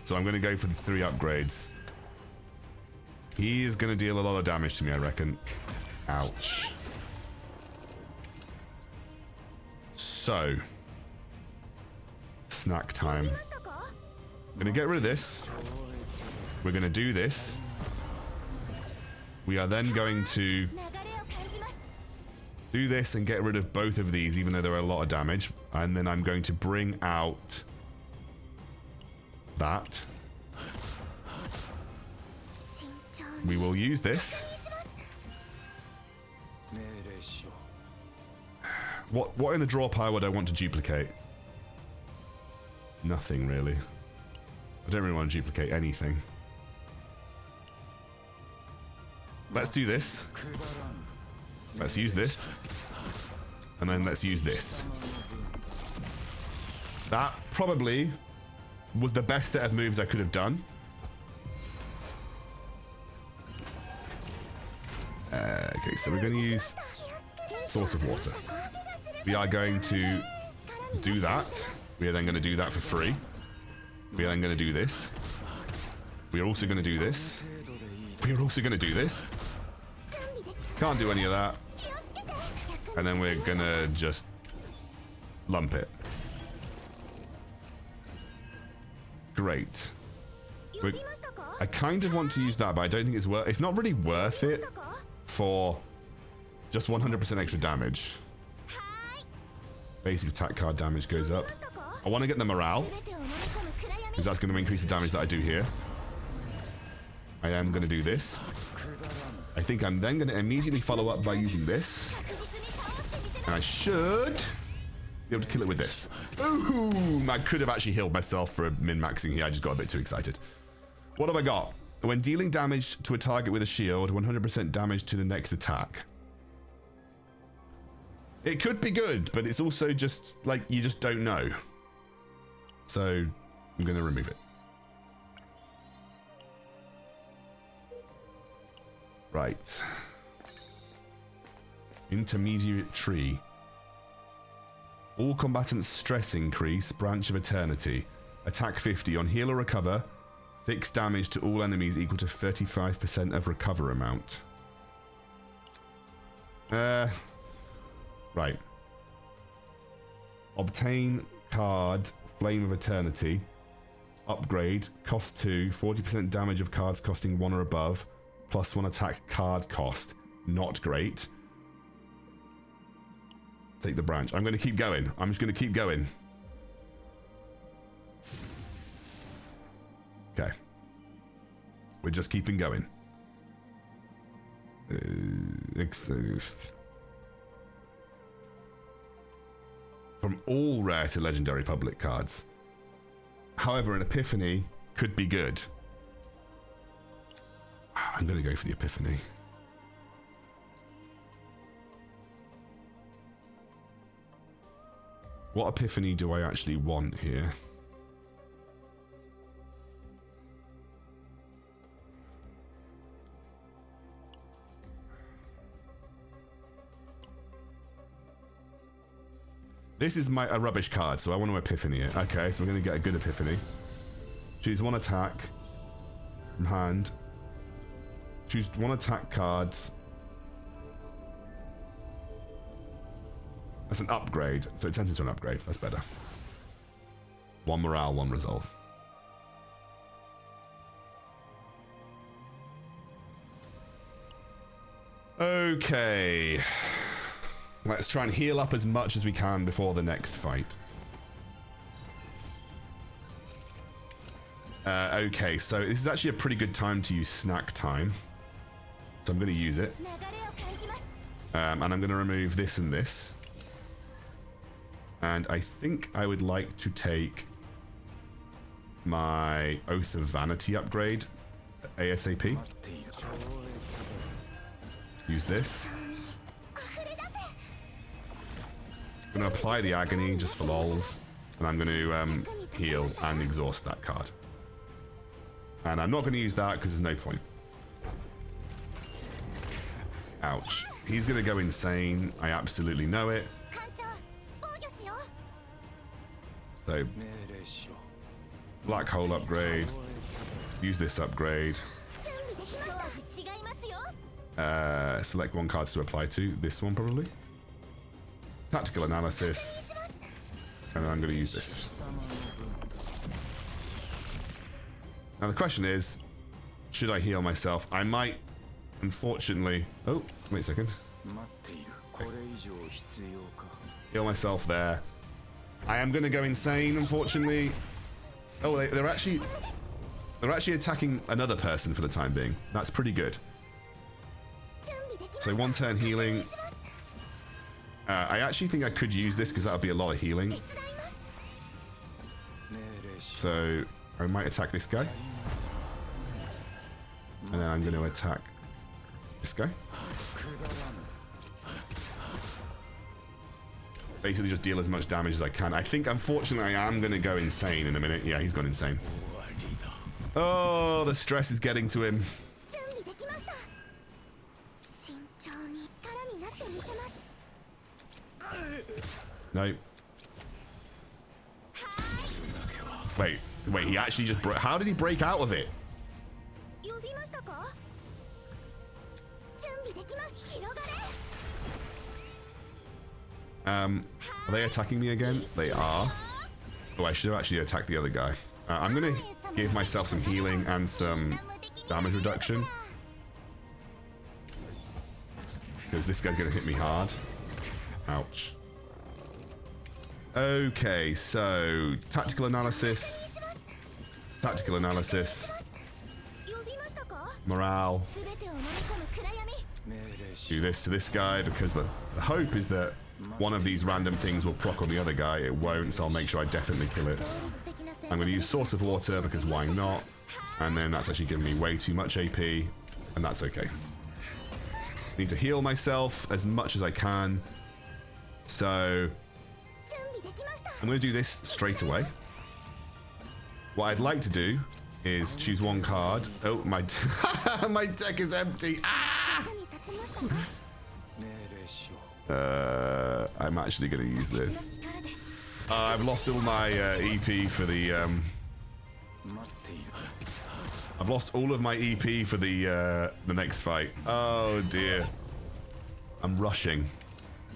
So I'm going to go for the 3 upgrades. He is going to deal a lot of damage to me, I reckon. Ouch. So, snack time. I'm going to get rid of this. We're going to do this. We are then going to do this and get rid of both of these, even though there are a lot of damage. And then I'm going to bring out that. We will use this. What in the draw pile would I want to duplicate? Nothing really. I don't really want to duplicate anything. Let's do this. Let's use this. And then let's use this. That probably was the best set of moves I could have done. Okay, so we're going to use Source of Water. We are going to do that. We are then going to do that for free. We are then going to do this. We are also going to do this. We are also going to do this. Can't do any of that. And then we're going to just lump it. Great. I kind of want to use that, but I don't think it's not really worth it for just 100% extra damage. Basic attack card damage goes up. I want to get the morale, because that's going to increase the damage that I do here. I am going to do this. I think I'm then going to immediately follow up by using this. And I should be able to kill it with this. Ooh, I could have actually healed myself for min-maxing here. I just got a bit too excited. What have I got? When dealing damage to a target with a shield, 100% damage to the next attack. It could be good, but it's also just like you just don't know. So I'm going to remove it. Right. Intermediate tree. All combatants stress increase, Branch of Eternity. Attack 50 on heal or recover. Fixed damage to all enemies equal to 35% of recover amount. Right. Obtain card Flame of Eternity. Upgrade. Cost 2. 40% damage of cards costing 1 or above. Plus 1 attack card cost. Not great. Take the branch. I'm going to keep going. I'm just going to keep going. Okay. We're just keeping going. From all rare to legendary public cards. However, an Epiphany could be good. I'm going to go for the Epiphany. What Epiphany do I actually want here? This is a rubbish card, so I want to Epiphany it. Okay, so we're going to get a good Epiphany. Choose 1 attack from hand. Choose 1 attack cards. That's an upgrade, so it turns into an upgrade. That's better. 1 morale, 1 resolve. Okay. Let's try and heal up as much as we can before the next fight. Okay, so this is actually a pretty good time to use snack time. So I'm going to use it. And I'm going to remove this and this. And I think I would like to take my Oath of Vanity upgrade ASAP. Use this. I'm going to apply the Agony just for lols. And I'm going to heal and exhaust that card. And I'm not going to use that because there's no point. Ouch. He's going to go insane. I absolutely know it. So, Black Hole upgrade. Use this upgrade. Select 1 card to apply to. This one probably. Tactical Analysis. And I'm going to use this. Now the question is, should I heal myself? I might, unfortunately... Oh, wait a second. Heal myself there. I am going to go insane, unfortunately. Oh, they're actually attacking another person for the time being. That's pretty good. So 1 turn healing. I actually think I could use this because that would be a lot of healing. So I might attack this guy. And then I'm going to attack this guy. Basically just deal as much damage as I can. I think, unfortunately, I am going to go insane in a minute. Yeah, he's gone insane. Oh, the stress is getting to him. No. Wait, he actually just broke. How did he break out of it? Are they attacking me again? They are. Oh, I should have actually attacked the other guy. I'm going to give myself some healing and some damage reduction. Because this guy's going to hit me hard. Ouch. Okay, so tactical analysis. Tactical analysis. Morale. Do this to this guy because the hope is that one of these random things will proc on the other guy. It won't, so I'll make sure I definitely kill it. I'm going to use Source of Water because why not? And then that's actually giving me way too much AP, and that's okay. Need to heal myself as much as I can. So I'm going to do this straight away. What I'd like to do is choose 1 card. Oh, my my deck is empty. Ah! I'm actually going to use this. I've lost all my EP for the... I've lost all of my EP for the next fight. Oh dear. I'm rushing.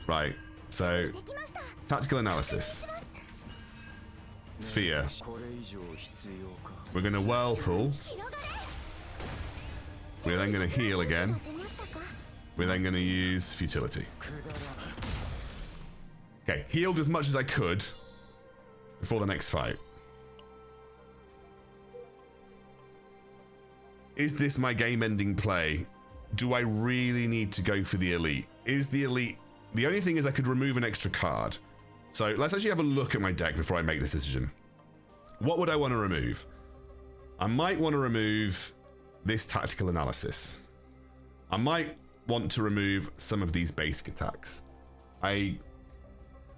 Right, so... Tactical analysis. Sphere. We're going to Whirlpool. We're then going to heal again. We're then going to use Futility. Okay, healed as much as I could before the next fight. Is this my game-ending play? Do I really need to go for the elite? Is the elite... The only thing is I could remove an extra card. So let's actually have a look at my deck before I make this decision. What would I want to remove? I might want to remove this tactical analysis. I might want to remove some of these basic attacks. I'm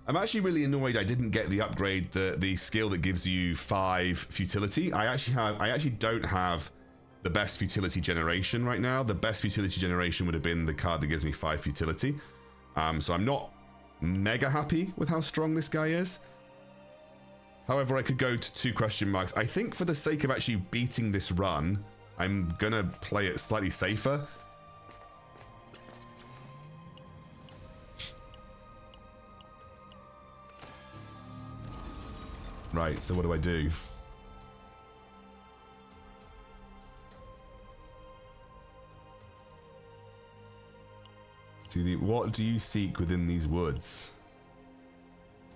actually really annoyed I didn't get the upgrade, the skill that gives you 5 futility. I actually don't have the best futility generation right now. The best futility generation would have been the card that gives me 5 futility. So I'm not mega happy with how strong this guy is. However, I could go to 2 question marks. I think for the sake of actually beating this run, I'm gonna play it slightly safer. Right, so what do I do? What do you seek within these woods?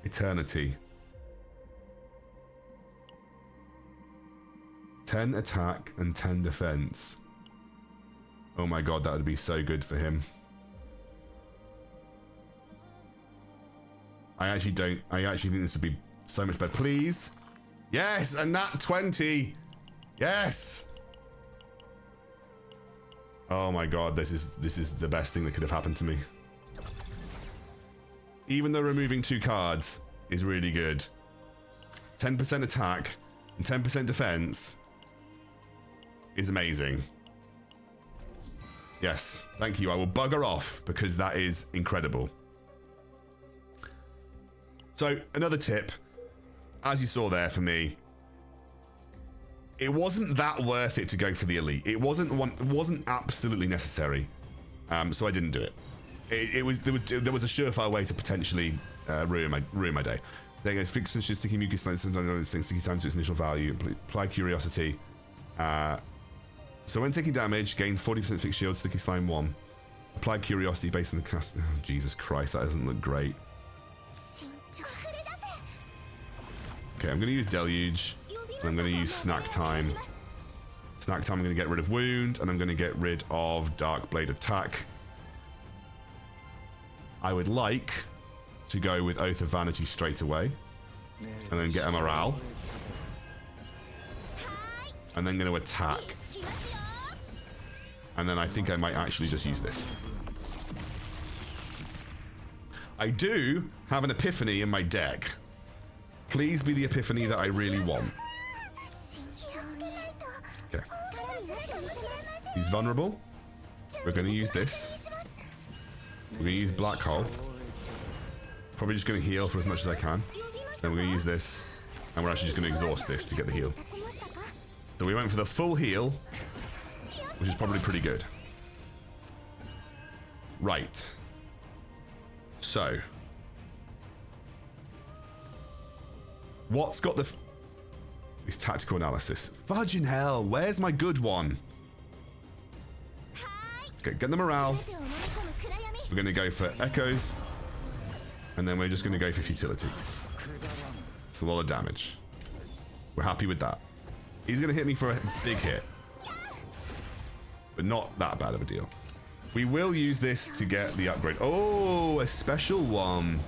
Eternity. 10 attack and 10 defense. Oh my god, that would be so good for him. I actually think this would be so much better. Please. Yes, and that 20. Yes. Oh my god, this is the best thing that could have happened to me. Even though removing 2 cards is really good. 10% attack and 10% defense is amazing. Yes, thank you. I will bugger off because that is incredible. So, another tip, as you saw there for me, it wasn't that worth it to go for the elite. It wasn't absolutely necessary, so I didn't do it. There was a surefire way to potentially ruin my day. There goes fix sticky mucus sometimes those things sticky time to its initial value. Apply curiosity. So when taking damage, gain 40% fixed shield, sticky slime 1. Apply curiosity based on the cast. Oh, Jesus Christ, that doesn't look great. Okay, I'm going to use Deluge. And I'm going to use Snack Time. Snack Time, I'm going to get rid of Wound, and I'm going to get rid of Dark Blade Attack. I would like to go with Oath of Vanity straight away. And then get a Morale. And then going to attack. And then I think I might actually just use this. I do have an Epiphany in my deck. Please be the Epiphany that I really want. Okay. He's vulnerable. We're going to use this. We're going to use Black Hole. Probably just going to heal for as much as I can. Then we're going to use this. And we're actually just going to exhaust this to get the heal. So we went for the full heal, which is probably pretty good. Right. So. What's got the... It's tactical analysis. Fudge in hell, where's my good one? Okay, get the morale. We're going to go for echoes. And then we're just going to go for futility. It's a lot of damage. We're happy with that. He's going to hit me for a big hit. But not that bad of a deal. We will use this to get the upgrade. Oh, a special one.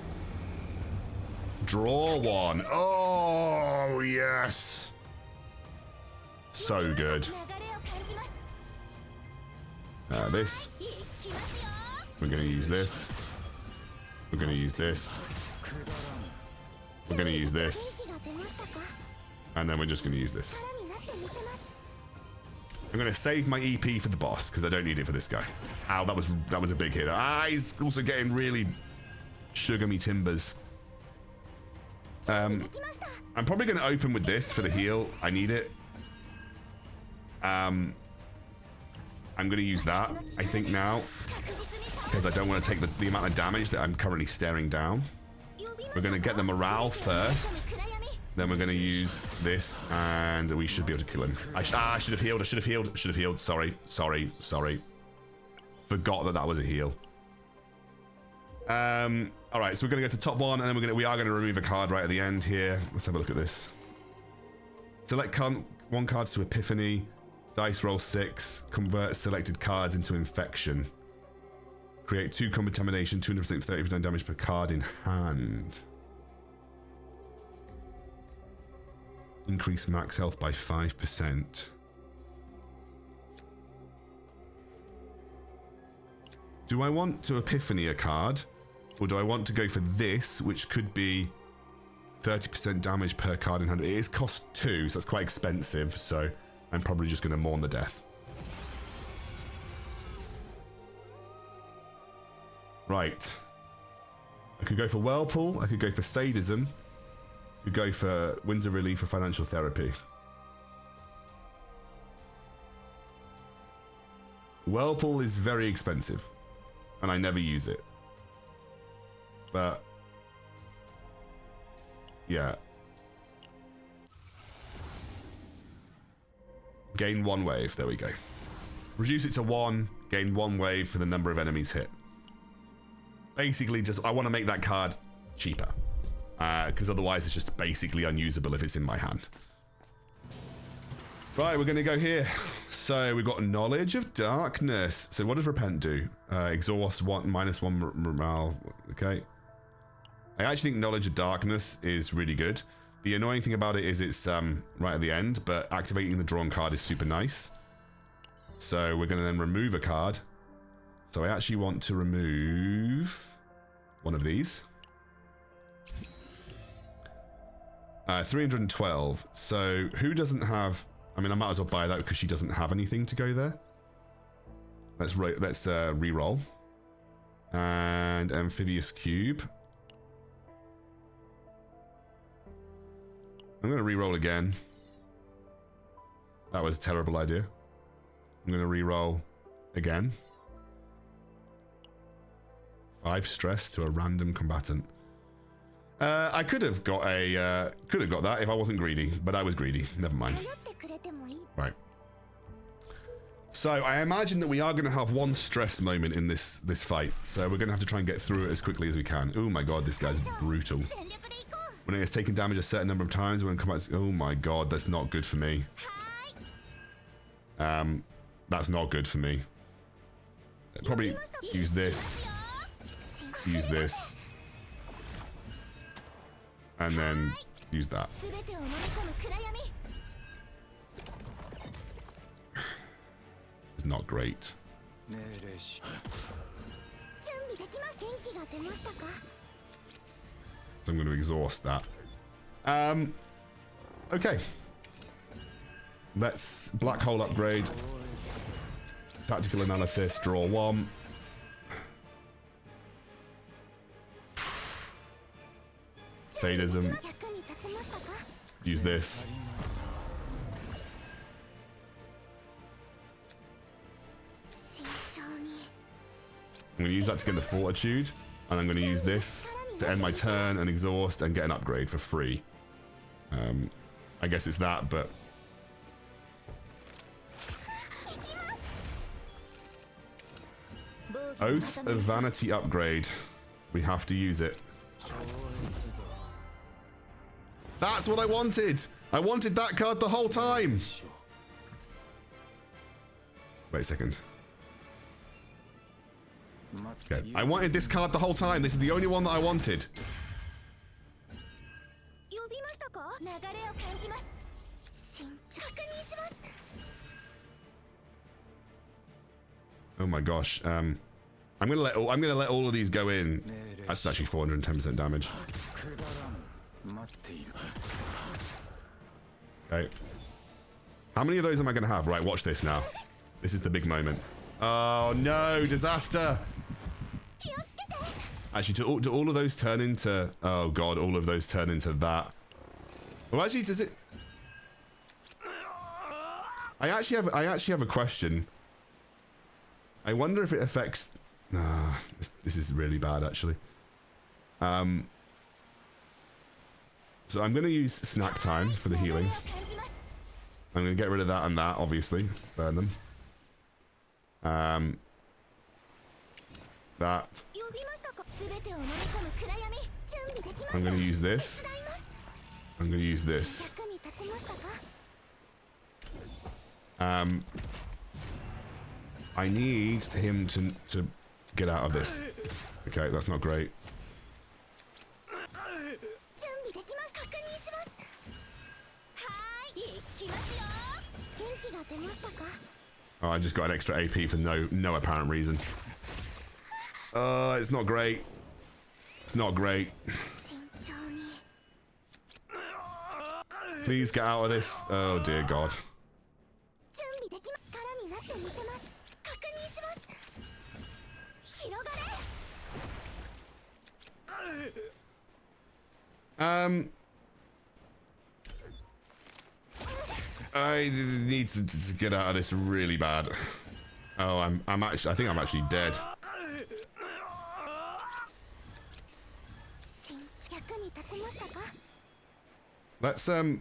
Draw one. Oh, yes. So good. This. We're going to use this. We're going to use this. We're going to use this. And then we're just going to use this. I'm going to save my EP for the boss because I don't need it for this guy. Ow, that was a big hit. Ah, he's also getting really sugar me timbers. I'm probably going to open with this for the heal. I need it. I'm going to use that, I think, now. Because I don't want to take the amount of damage that I'm currently staring down. We're going to get the morale first. Then we're going to use this, and we should be able to kill him. I should have healed. I should have healed. Should have healed. Sorry. Forgot that was a heal. All right, so we're going to go to top one, and then we are going to remove a card right at the end here. Let's have a look at this. Select one cards to Epiphany. Dice roll 6. Convert selected cards into infection. Create 2 contamination, 200%, 30% damage per card in hand. Increase max health by 5%. Do I want to Epiphany a card? Or do I want to go for this, which could be 30% damage per card in hand? It is cost 2, so that's quite expensive, so I'm probably just going to mourn the death. Right. I could go for Whirlpool, I could go for Sadism, I could go for Winds of Relief for Financial Therapy. Whirlpool is very expensive, and I never use it. But yeah. Gain 1 wave. There we go. Reduce it to 1. Gain 1 wave for the number of enemies hit. Basically, just I want to make that card cheaper. Because otherwise it's just basically unusable if it's in my hand. Right, we're going to go here. So we've got Knowledge of Darkness. So what does Repent do? Exhaust -1 morale. Okay. I actually think Knowledge of Darkness is really good. The annoying thing about it is it's right at the end, but activating the drawn card is super nice. So we're going to then remove a card. So I actually want to remove one of these. 312. So who doesn't have... I mean, I might as well buy that because she doesn't have anything to go there. Let's re-roll. And Amphibious Cube. I'm going to re-roll again. That was a terrible idea. I'm going to re-roll again. 5 stress to a random combatant. I could have got that if I wasn't greedy, but I was greedy. Never mind. Right. So I imagine that we are going to have 1 stress moment in this fight. So we're going to have to try and get through it as quickly as we can. Oh my god, this guy's brutal. When it has taken damage a certain number of times, when it comes, oh my god, that's not good for me. That's not good for me. Probably use this. Use this. And then use that. This is not great. So I'm going to exhaust that. Okay. Let's Black Hole upgrade. Tactical analysis, draw 1. Sadism. Use this. I'm going to use that to get the Fortitude, and I'm going to use this to end my turn and exhaust and get an upgrade for free. I guess it's that, but... Oath of Vanity upgrade. We have to use it. That's what I wanted! I wanted that card the whole time! Wait a second. Okay. I wanted this card the whole time. This is the only one that I wanted. Oh my gosh. I'm gonna let all of these go in. That's actually 410% damage. Okay. How many of those am I gonna have? Right, watch this now. This is the big moment. Oh no, disaster! Actually, do all of those turn into... Oh, God, all of those turn into that. Well, actually, does it... I actually have a question. I wonder if it affects... Nah, this is really bad, actually. So I'm going to use snack time for the healing. I'm going to get rid of that and that, obviously. Burn them. That. I'm going to use this. I'm going to use this. I need him to get out of this. Okay, that's not great. Oh, I just got an extra AP for no apparent reason. It's not great. It's not great. Please get out of this. Oh dear God. I need to get out of this really bad. Oh, I think I'm actually dead. Let's 2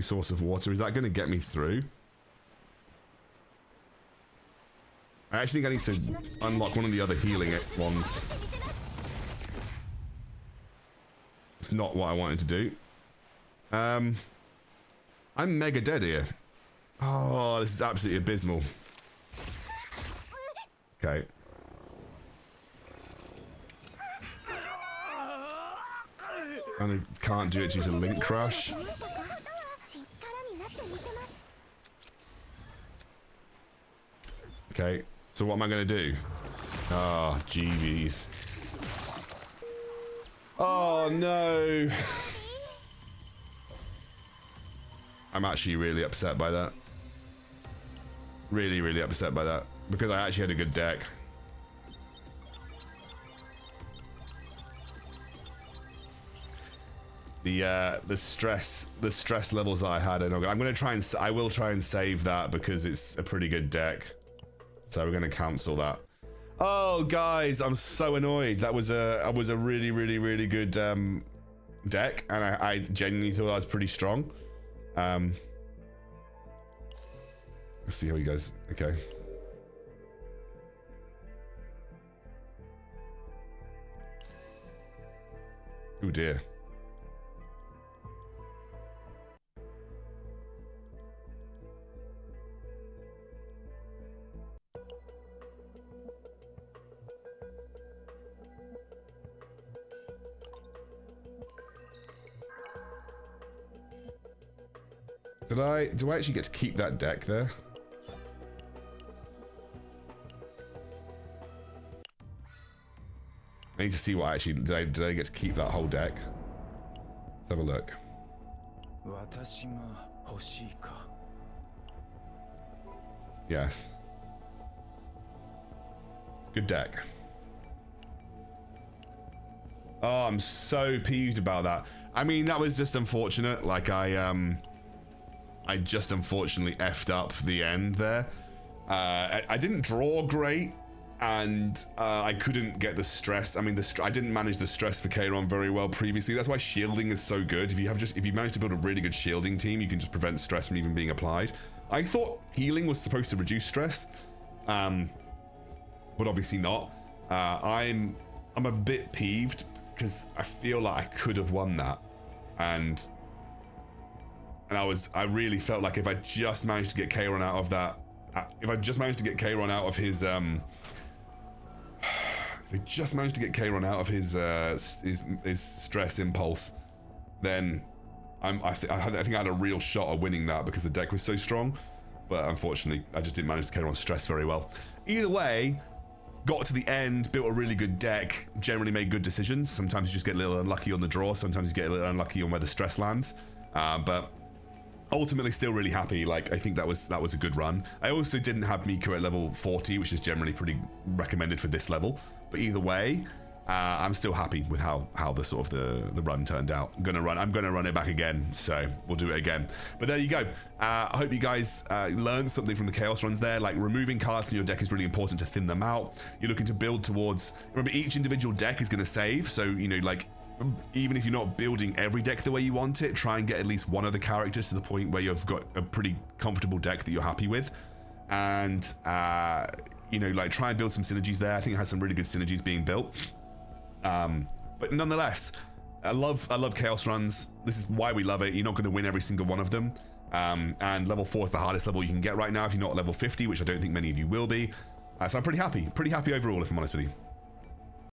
source of water. Is that going to get me through? I actually think I need to unlock one of the other healing ones. It's not what I wanted to do. I'm mega dead here. Oh, this is absolutely abysmal. Okay. And I can't do it due to link crash. Okay, so what am I going to do? Oh, GBs. Oh, no. I'm actually really upset by that. Really, really upset by that. Because I actually had a good deck. The stress levels that I had, and I will try and save that because it's a pretty good deck. So we're gonna cancel that. Oh guys, I'm so annoyed. That was a really, really, really good deck, and I genuinely thought I was pretty strong. Let's see how he goes. Okay. Oh dear. Do I actually get to keep that deck there? I need to see what actually did I get to keep that whole deck? Let's have a look. Yes. It's a good deck. Oh, I'm so peeved about that. I mean, that was just unfortunate. Like I just unfortunately effed up the end there. I didn't draw great, and I couldn't get the stress. I mean, I didn't manage the stress for Kayron very well previously. That's why shielding is so good. If you manage to build a really good shielding team, you can just prevent stress from even being applied. I thought healing was supposed to reduce stress, but obviously not. I'm a bit peeved because I feel like I could have won that, and I really felt like if I just managed to get Kayron out of that, if I just managed to get Kayron out of his, if I just managed to get Kayron out of his stress impulse, then I think I had a real shot at winning that because the deck was so strong. But unfortunately, I just didn't manage to Kayron stress very well. Either way, got to the end, built a really good deck, generally made good decisions. Sometimes you just get a little unlucky on the draw, sometimes you get a little unlucky on where the stress lands. But ultimately still really happy. Like, I think that was a good run. I also didn't have Miko at level 40, which is generally pretty recommended for this level, but either way, I'm still happy with how the sort of the run turned out. I'm gonna run it back again, so we'll do it again. But there you go. I hope you guys learned something from the chaos runs there. Like, removing cards from your deck is really important to thin them out. You're looking to build towards, remember, each individual deck is going to save, so you know, like, even if you're not building every deck the way you want it, try and get at least one of the characters to the point where you've got a pretty comfortable deck that you're happy with. And you know, like, try and build some synergies there. I think it has some really good synergies being built. But nonetheless, I love chaos runs. This is why we love it. You're not going to win every single one of them. And level 4 is the hardest level you can get right now if you're not level 50, which I don't think many of you will be. So I'm pretty happy overall, if I'm honest with you.